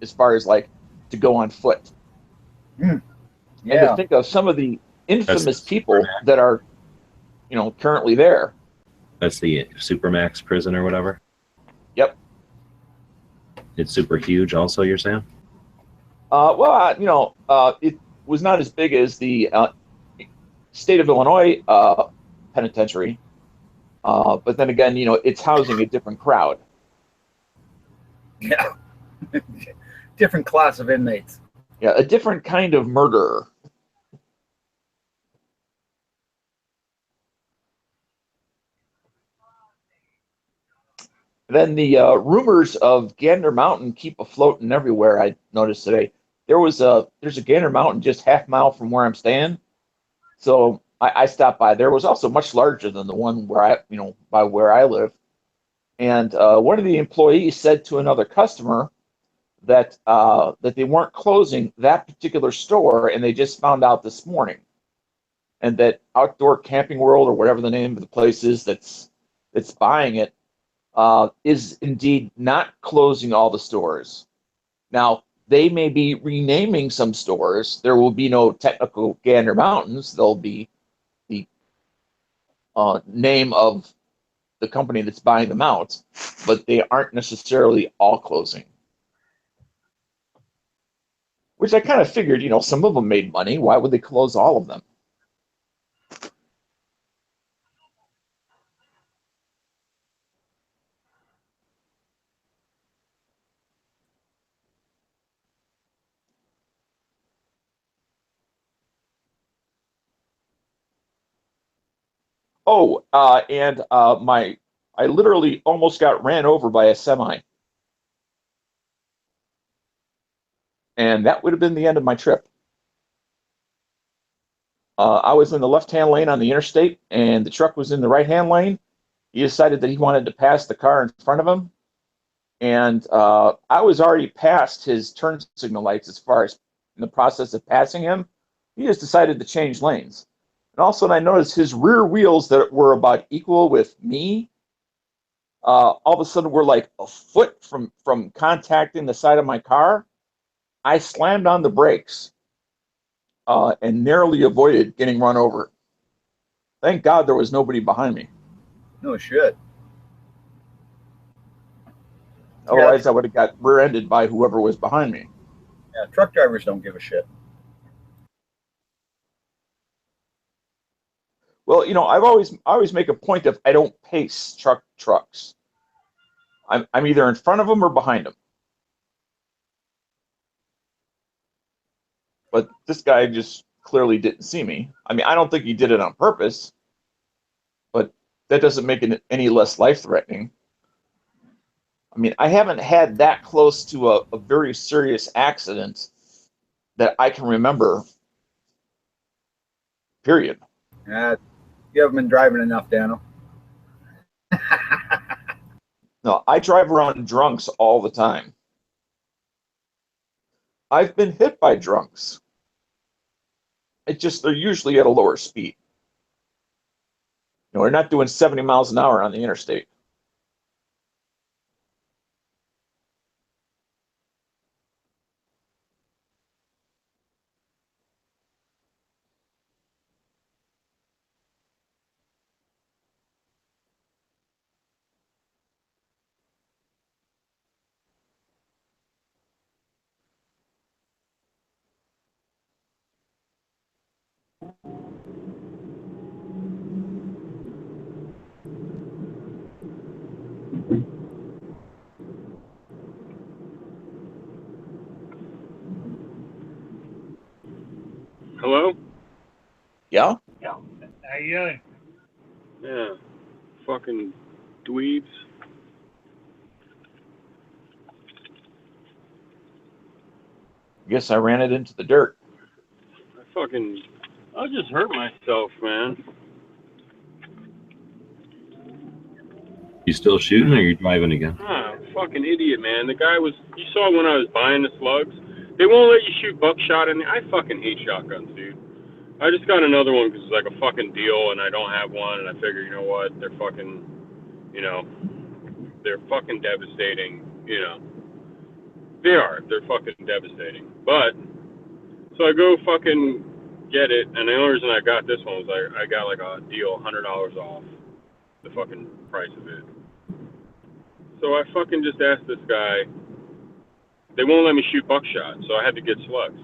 as far as like to go on foot. And to think of some of the infamous people that are currently there. That's the Supermax prison or whatever. Yep. It's super huge. Also, you're saying? It was not as big as the state of Illinois penitentiary, but then again, it's housing a different crowd. Yeah. Different class of inmates. Yeah, a different kind of murderer. Then the rumors of Gander Mountain keep afloating everywhere. I noticed today there's a Gander Mountain just half-mile from where I'm staying, so I stopped by. There was also much larger than the one where by where I live, and one of the employees said to another customer that they weren't closing that particular store, and they just found out this morning, and that Outdoor Camping World, or whatever the name of the place is that's buying it, is indeed not closing all the stores. Now, they may be renaming some stores. There will be no technical Gander Mountains. There'll be the name of the company that's buying them out, but they aren't necessarily all closing. Which I kind of figured, some of them made money. Why would they close all of them? Oh, and I literally almost got ran over by a semi. And that would have been the end of my trip. I was in the left-hand lane on the interstate, and the truck was in the right-hand lane. He decided that he wanted to pass the car in front of him. And I was already past his turn signal lights as far as in the process of passing him. He just decided to change lanes. And all of a sudden, I noticed his rear wheels that were about equal with me, all of a sudden were like a foot from contacting the side of my car. I slammed on the brakes and narrowly avoided getting run over. Thank God there was nobody behind me. No shit. Otherwise, I would have got rear-ended by whoever was behind me. Yeah, truck drivers don't give a shit. Well, I always make a point of I don't pace trucks. I'm either in front of them or behind them. But this guy just clearly didn't see me. I mean, I don't think he did it on purpose, but that doesn't make it any less life-threatening. I mean, I haven't had that close to a very serious accident that I can remember, period. You haven't been driving enough, Daniel. No, I drive around drunks all the time. I've been hit by drunks. They're usually at a lower speed. We're not doing 70 miles an hour on the interstate. Hello? Yeah? How you doing? Yeah. Fucking dweebs. Guess I ran it into the dirt. I just hurt myself, man. You still shooting or you driving again? Fucking idiot, man. You saw when I was buying the slugs, They won't let you shoot buckshot in there. I fucking hate shotguns, dude. I just got another one because it's like a fucking deal, and I don't have one, and I figure, you know what, they're fucking, you know, they're fucking devastating, you know. They're fucking devastating. But, so I go fucking get it, and the only reason I got this one was I got like a deal, $100 off the fucking price of it. So I fucking just asked this guy, they won't let me shoot buckshot, so I had to get slugs.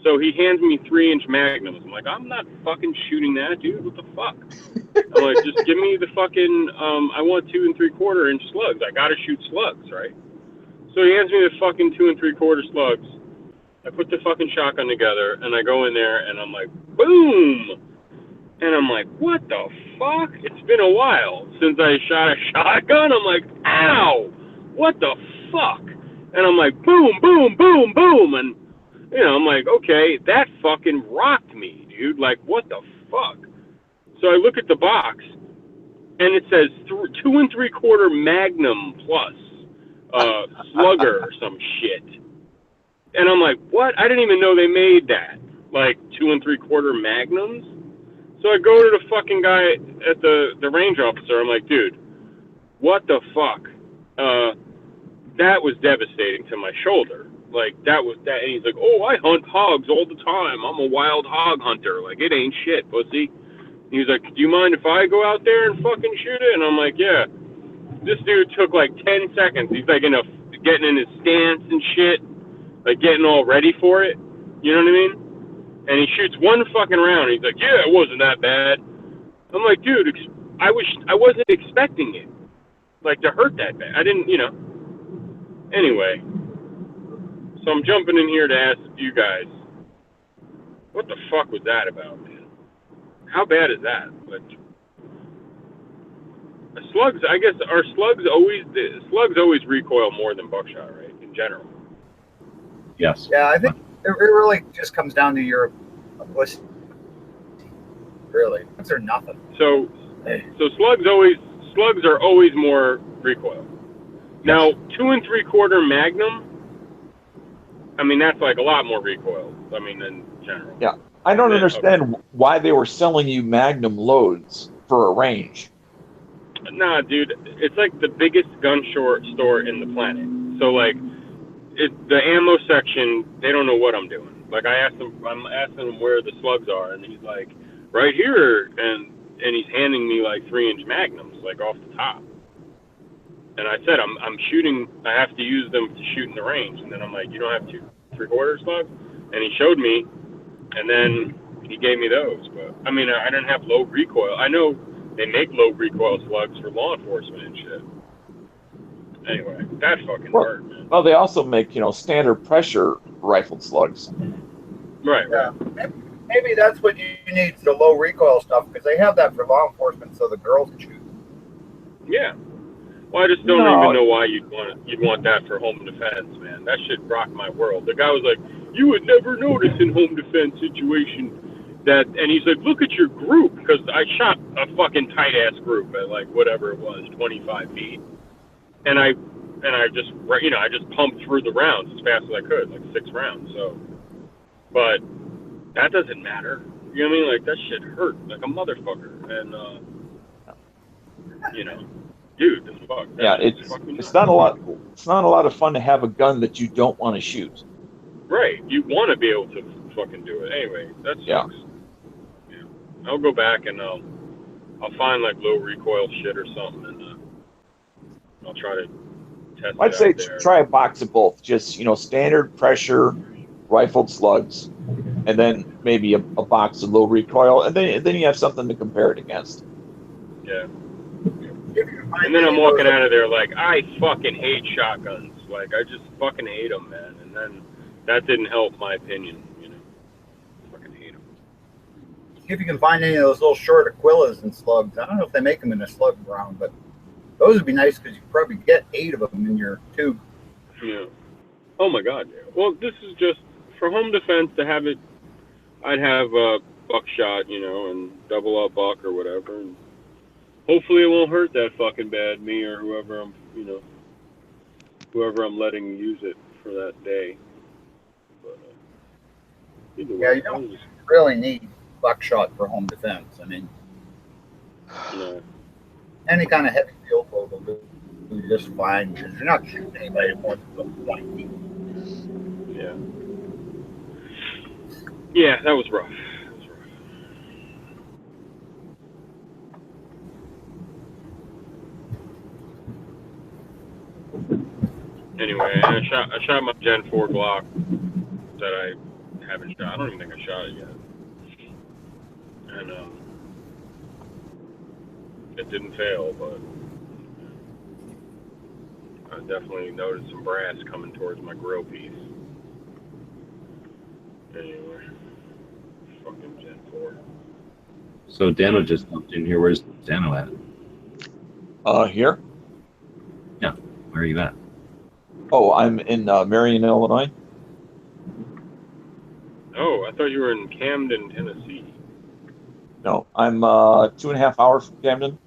So he hands me 3-inch magnums. I'm like, I'm not fucking shooting that, dude. What the fuck? I'm like, just give me the fucking, I want 2 3/4 inch slugs. I gotta shoot slugs, right? So he hands me the fucking 2 3/4 slugs. I put the fucking shotgun together, and I go in there, and I'm like, boom! And I'm like, what the fuck? It's been a while since I shot a shotgun. I'm like, ow! What the fuck? And I'm like, boom, boom, boom, boom, and you know, I'm like, okay, that fucking rocked me, dude. Like, what the fuck? So I look at the box, and it says 2 3/4 Magnum Plus, Slugger or some shit. And I'm like, what? I didn't even know they made that. Like, 2 3/4 Magnums? So I go to the fucking guy at the range officer. I'm like, dude, what the fuck? That was devastating to my shoulder. Like, that was that. And he's like, oh, I hunt hogs all the time. I'm a wild hog hunter. Like, it ain't shit, pussy. He was like, do you mind if I go out there and fucking shoot it? And I'm like, yeah. This dude took like 10 seconds. He's like getting in his stance and shit. Like, getting all ready for it. You know what I mean? And he shoots one fucking round. He's like, yeah, it wasn't that bad. I'm like, dude, I wasn't expecting it. Like, to hurt that bad. I didn't, you know. Anyway. So I'm jumping in here to ask you guys, what the fuck was that about, man? How bad is that? Like, slugs, I guess, slugs always recoil more than buckshot, right? In general. Yes. Yeah, I think it really just comes down to your pussy. Really, it's or nothing. So slugs are always more recoil. Now, 2 3/4 Magnum, I mean, that's like a lot more recoil. I mean, in general. Yeah, I don't understand why they were selling you Magnum loads for a range. Nah, dude, it's like the biggest gun store in the planet. So like, the ammo section, they don't know what I'm doing. Like I'm asking him where the slugs are, and he's like, right here, and he's handing me like 3-inch Magnums, like off the top. And I said, I'm shooting. I have to use them to shoot in the range. And then I'm like, you don't have 2 3/4 slugs? And he showed me, and then he gave me those. But I mean, I didn't have low recoil. I know they make low recoil slugs for law enforcement and shit. Anyway, that fucking hurt, man. Well, they also make, standard pressure rifled slugs. Right. Yeah. Maybe that's what you need, the low recoil stuff, because they have that for law enforcement, so the girls can shoot. Yeah. Well, I just don't even know why you'd want that for home defense, man. That shit rocked my world. The guy was like, you would never notice in home defense situation that, and he's like, look at your group, because I shot a fucking tight ass group at like whatever it was, 25 feet, and I just I just pumped through the rounds as fast as I could, like 6 rounds. So, but that doesn't matter. You know what I mean? Like, that shit hurt like a motherfucker, and dude, this fuck. Yeah, it's not a lot. It's not a lot of fun to have a gun that you don't want to shoot. Right, you want to be able to fucking do it. Anyway, that sucks. Yeah. I'll go back and I'll find like low recoil shit or something, and I'll try to test. I'd say there. Try a box of both. Just standard pressure rifled slugs, and then maybe a box of low recoil, and then you have something to compare it against. Yeah. And then I'm walking out of there like, I fucking hate shotguns. Like, I just fucking hate them, man. And then that didn't help my opinion, Fucking hate them. See if you can find any of those little short Aquilas and slugs. I don't know if they make them in a slug round, but those would be nice because you could probably get 8 of them in your tube. Yeah. Oh my God. Yeah. Well, this is just for home defense to have it. I'd have buckshot, and double up buck or whatever, and hopefully it won't hurt that fucking bad, me or whoever I'm letting use it for that day. But, either Yeah, way, you don't really need buckshot for home defense. I mean, no. any kind of heavy field load will do just fine because you're not shooting anybody more than 20 feet. Yeah. Yeah, that was rough. Anyway, I shot my Gen 4 Glock that I haven't shot. I don't even think I shot it yet. And it didn't fail, but I definitely noticed some brass coming towards my grill piece. Anyway, fucking Gen 4. So Dano just jumped in here. Where's Dano at? Here. Yeah. Where are you at? Oh, I'm in Marion, Illinois. Oh, I thought you were in Camden, Tennessee. No, I'm 2.5 hours from Camden.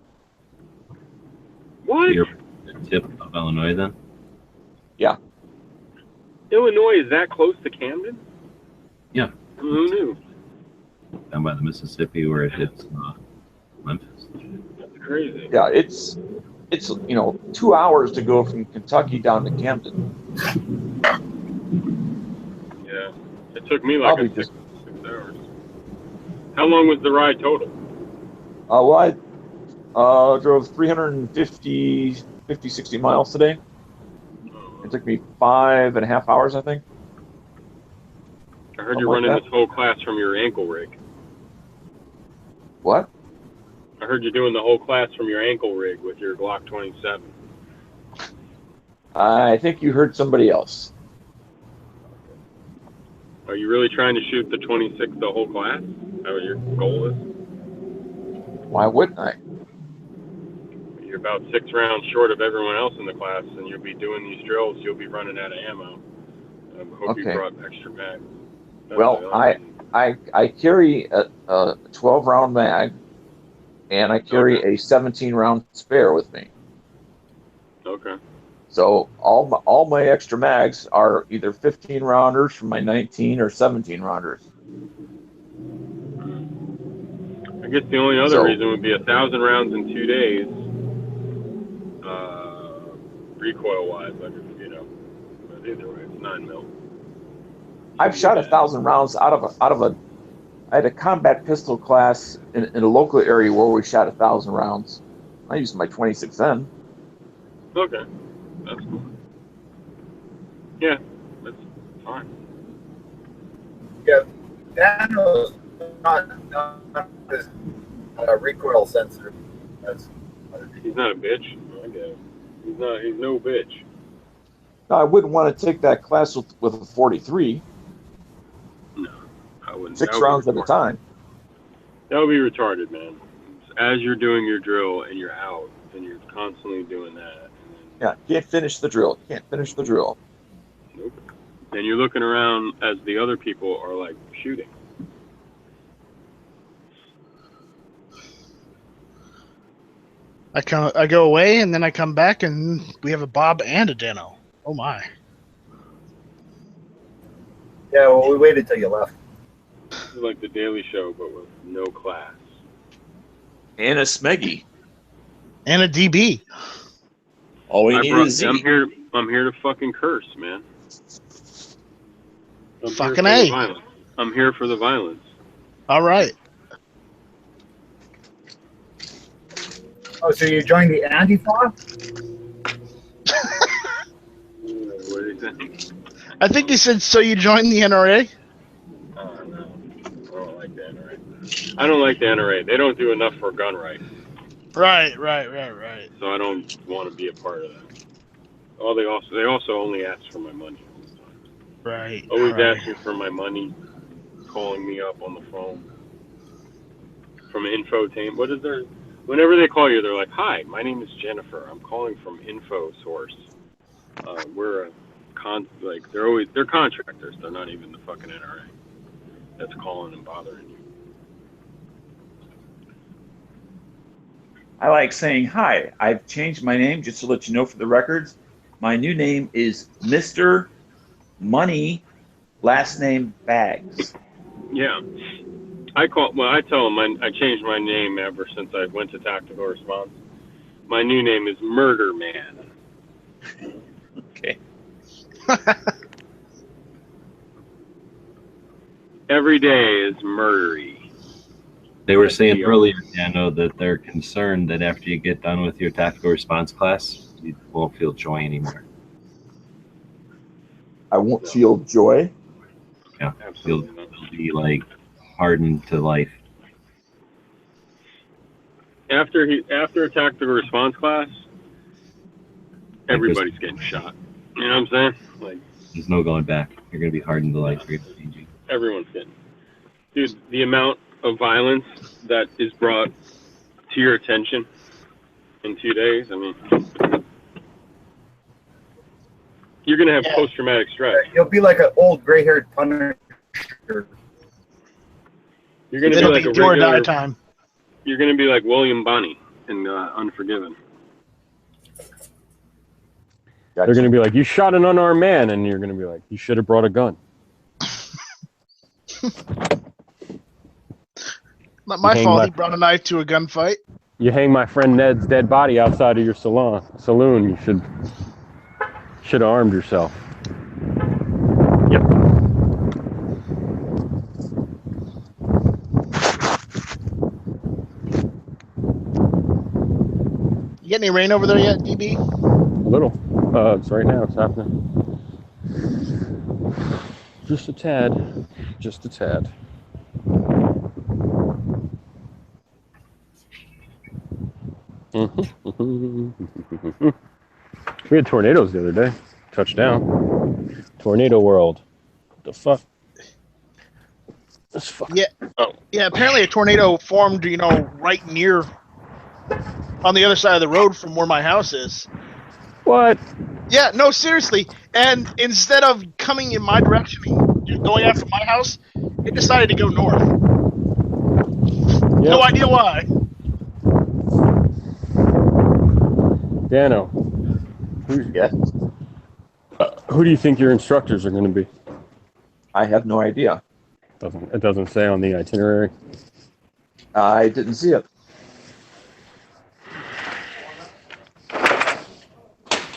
What? You're at the tip of Illinois then? Yeah. Illinois is that close to Camden? Yeah. Who knew? Down by the Mississippi where it hits Memphis. That's crazy. Yeah, it's 2 hours to go from Kentucky down to Camden. Yeah. It took me like Probably 6 hours. How long was the ride total? Well, I drove 350, 60 miles today. It took me 5.5 hours, I think. I heard you're running this whole class from your ankle rig. What? I heard you're doing the whole class from your ankle rig with your Glock 27. I think you heard somebody else. Are you really trying to shoot the 26 the whole class? Is that what your goal is? Why wouldn't I? You're about 6 rounds short of everyone else in the class, and you'll be doing these drills. You'll be running out of ammo. I hope you brought extra mags. Well, I carry a 12-round mag, and I carry a 17-round spare with me. Okay. So all my extra mags are either 15-rounders from my 19 or 17-rounders. I guess the only other reason would be 1,000 rounds in 2 days, recoil-wise. But either way, it's 9 mil. I've shot 1,000 rounds out of a. I had a combat pistol class in a local area where we shot 1,000 rounds. I used my 26N. Okay, that's cool. Yeah, that's fine. Yeah, Dano's not as recoil sensitive as other people. He's not a bitch. I get it. He's no bitch. No, I wouldn't want to take that class with a 43. No, I wouldn't. 6 rounds at a time. That would be retarded, man. As you're doing your drill and you're out, and you're constantly doing that. Yeah, can't finish the drill. Nope. And you're looking around as the other people are like shooting. I go away and then I come back and we have a Bob and a Dano. Oh my. Yeah, well, we waited till you left. This is like the Daily Show, but with no class. And a Smeggy. And a DB. All we need is Z. I'm here to fucking curse, man. Fucking A. I'm here for the violence. All right. Oh, so you joined the Antifa? What do you think? I think he said, so you joined the NRA? No. I don't like the NRA. I don't like the NRA. They don't do enough for gun rights. Right. So I don't want to be a part of that. They also only ask for my money all the time. Right. Always asking for my money, calling me up on the phone. From Infotainment. What is their... Whenever they call you, they're like, "Hi, my name is Jennifer. I'm calling from InfoSource. We're a they're contractors. They're not even the fucking NRA. That's calling and bothering you." I like saying, hi, I've changed my name just to let you know for the records. My new name is Mr. Money, last name Bags. Yeah. I tell them I changed my name ever since I went to tactical response. My new name is Murder Man. Okay. Every day is murdery. They were saying earlier, Dano, that they're concerned that after you get done with your tactical response class, you won't feel joy anymore. I won't feel joy. Yeah, Absolutely you'll not. be like hardened to life. After a tactical response class, everybody's getting shot. You know what I'm saying? Like, there's no going back. You're gonna be hardened to life. You're gonna be changing. everyone's getting. Dude, the amount of violence that is brought to your attention in 2 days, I mean, you're going to have post-traumatic stress. You'll be like an old gray-haired Punisher. You're going to be It'll like be a do or die regular, time. you're going to be like William Bonney in Unforgiven. They're going to be like, you shot an unarmed man, and you're going to be like, you should have brought a gun. Not my fault. He brought a knife to a gunfight. You hang my friend Ned's dead body outside of your saloon. You should have armed yourself. Yep. You get any rain over there yet, DB? A little. It's right now. It's happening. Just a tad. Just a tad. We had tornadoes the other day. Touchdown. Tornado world. What the fuck? This fuck. Yeah. Oh. Yeah. Apparently, a tornado formed. Right near, on the other side of the road from where my house is. What? Yeah. No, seriously. And instead of coming in my direction and going after my house, it decided to go north. Yep. No idea why. Dano. Who do you think your instructors are going to be? I have no idea. It doesn't say on the itinerary. I didn't see it.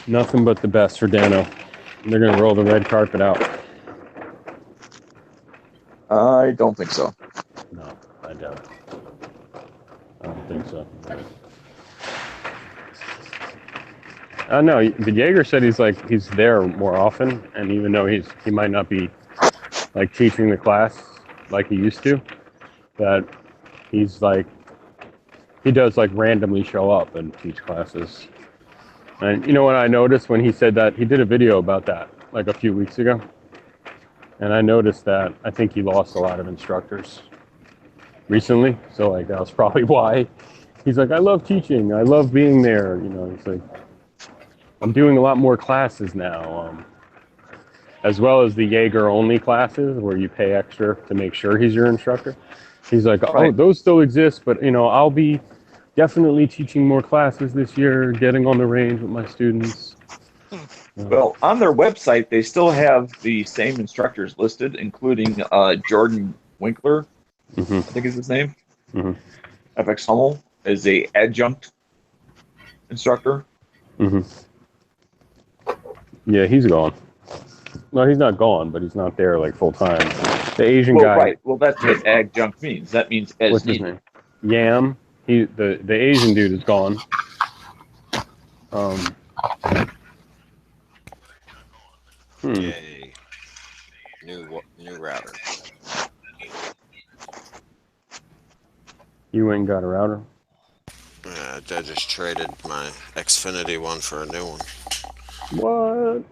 Nothing but the best for Dano. They're going to roll the red carpet out. I don't think so. No, I doubt it. I don't think so. No, the Jaeger said he's there more often, and even though he might not be like teaching the class like he used to, that he's like he does like randomly show up and teach classes. And you know what I noticed when he said that? He did a video about that like a few weeks ago, and I noticed that I think he lost a lot of instructors recently. So like that was probably why he's like, I love teaching, I love being there. He's like, I'm doing a lot more classes now, as well as the Jaeger only classes where you pay extra to make sure he's your instructor. He's like, oh, those still exist, but I'll be definitely teaching more classes this year, getting on the range with my students. Well, on their website, they still have the same instructors listed, including Jordan Winkler, I think is his name. FX Hummel is a adjunct instructor. Yeah, he's gone. No, he's not gone, but he's not there like full time. The Asian guy. Right. Well, that's what adjunct means. That means as what's needed. His name? Yam. The Asian dude is gone. Yay. New router. You ain't got a router? Yeah, I just traded my Xfinity one for a new one. What?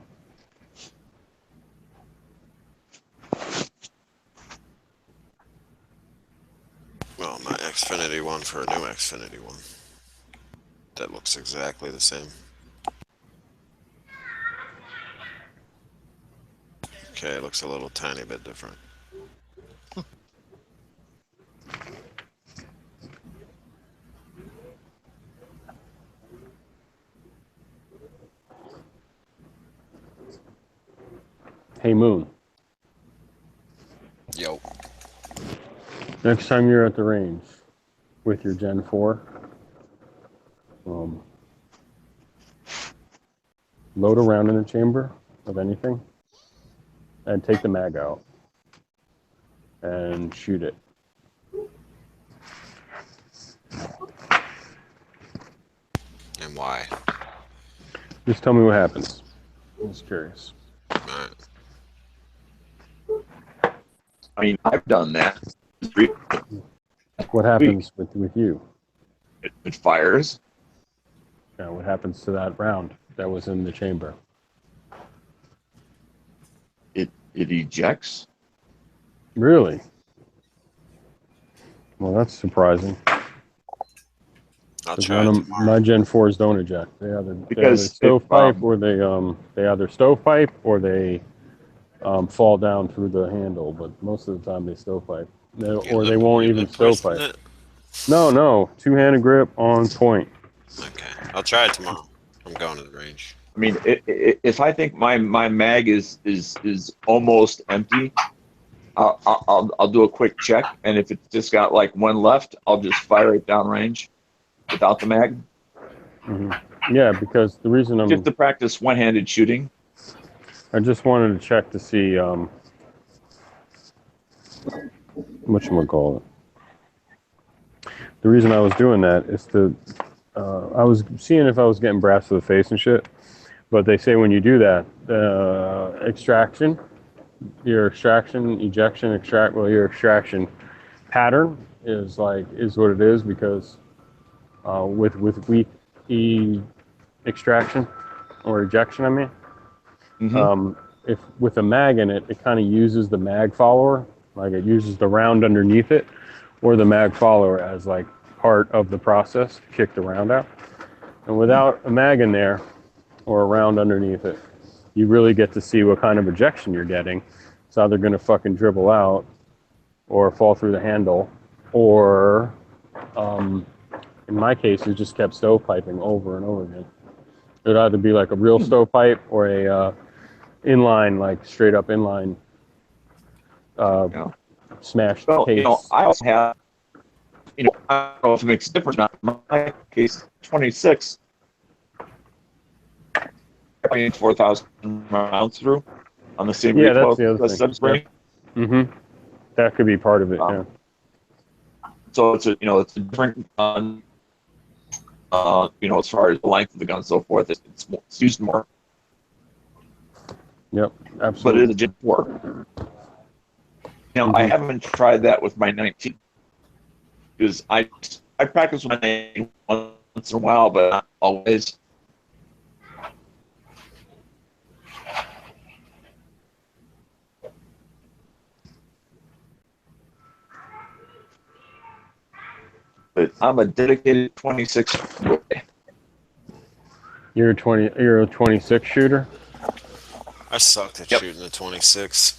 Well, my Xfinity one for a new Xfinity one. That looks exactly the same. Okay, it looks a little tiny bit different. Hey Hey Moon, Yo. next time you're at the range with your Gen 4, load a round in the chamber of anything and take the mag out and shoot it. And why? Just tell me what happens. I'm just curious. Alright. I mean, I've done that. What happens with you? It fires. Yeah, what happens to that round that was in the chamber? It ejects. Really? Well, that's surprising. I'll 'Cause try it tomorrow. my Gen 4s don't eject. They either Because stovepipe or they either stovepipe or they fall down through the handle. But most of the time they stovepipe, or they won't even stovepipe. No, two-handed grip on point. Okay, I'll try it tomorrow. I'm going to the range. I mean, if I think my mag is almost empty, I'll do a quick check, and if it's just got like one left, I'll just fire it downrange without the mag. Mm-hmm. Yeah, because the reason I'm just to practice one-handed shooting. I just wanted to check to see whatchamacallit. The reason I was doing that is I was seeing if I was getting brass to the face and shit. But they say when you do that, your extraction pattern is what it is, because with weak extraction or ejection, I mean, if with a mag in it, it kind of uses the mag follower, like it uses the round underneath it, or the mag follower as like part of the process to kick the round out. And without a mag in there or a round underneath it, you really get to see what kind of ejection you're getting. It's either going to fucking dribble out or fall through the handle, or in my case, it just kept stovepiping over and over again. It would either be like a real stovepipe or a inline, like straight up inline smashed case. I also have, I don't know if it makes a difference or not. In my case, 26, 4,000 rounds through on the same recoil. That's the other thing. Spray. Mm-hmm. That could be part of it. Yeah. So it's a different gun. As far as the length of the gun and so forth, it's used more. Yep, absolutely. But it is a Gen 4. I haven't tried that with my 19, because I practice with my 19 once in a while, but not always. But I'm a dedicated 26 boy. You're a 26 shooter? I sucked at shooting a 26.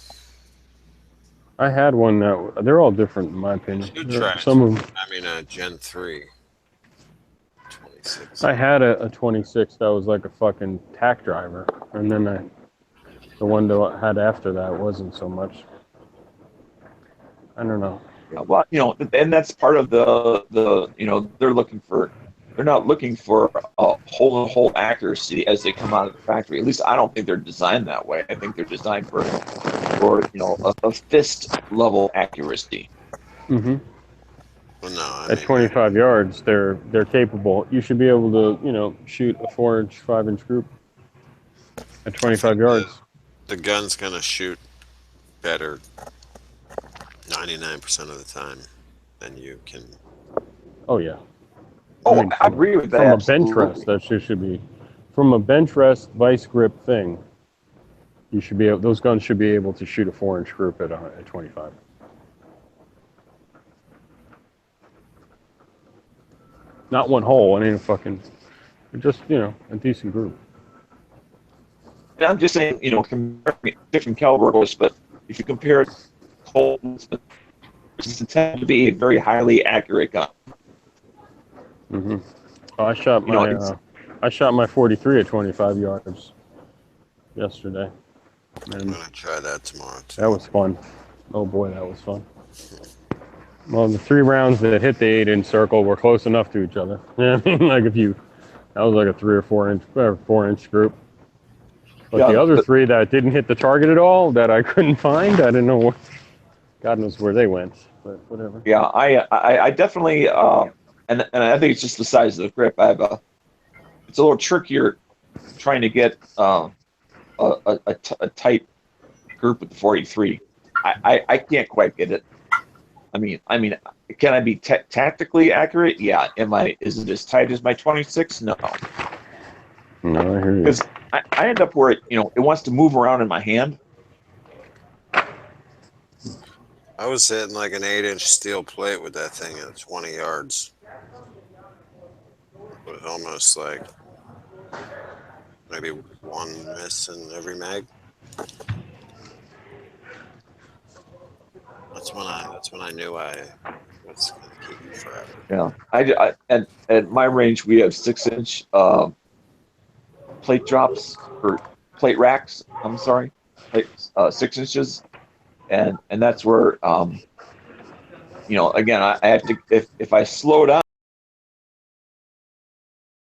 I had one that they're all different in my opinion. Some of them. I mean, a Gen 3. 26. I had a 26 that was like a fucking tack driver, and then the one that I had after that wasn't so much. I don't know. Well, and that's part of the they're not looking for a whole accuracy as they come out of the factory. At least I don't think they're designed that way. I think they're designed for a fist level accuracy. Mm-hmm. Well, no, at 25 yards, they're capable. You should be able to shoot a 4-inch, 5-inch group at 25 yards. The gun's gonna shoot better 99% of the time than you can. Oh yeah. Oh, I agree with that. From a bench rest, that should be from a bench rest vice grip thing. You should be able, those guns should be able to shoot a 4-inch group at 25. Not one hole. I mean, just a decent group. And I'm just saying, comparing different calibers, but if you compare holes, it's intended to be a very highly accurate gun. Mm-hmm. Oh, I shot my 43 at 25 yards yesterday. I'm And gonna try that tomorrow too. that was fun. Oh boy, that was fun. Well, the 3 rounds that hit the 8-inch circle were close enough to each other. Yeah, I mean, like that was like a 3 or 4-inch group. But Yeah, the other 3 that didn't hit the target at all, that I couldn't find, I didn't know what. God knows where they went, but whatever. yeah, I definitely, and I think it's just the size of the grip. It's a little trickier trying to get a tight group with the 43. I can't quite get it. I mean, can I be tactically accurate? Yeah. Is it as tight as my 26? No. No, I hear you. Because I end up where it wants to move around in my hand. I was hitting like an 8-inch steel plate with that thing at 20 yards. It was almost like maybe 1 miss in every mag. That's when I knew I was gonna keep it forever. Yeah. At my range we have 6-inch plate drops or plate racks. I'm sorry, 6 inches, and that's where again I have to if I slow down.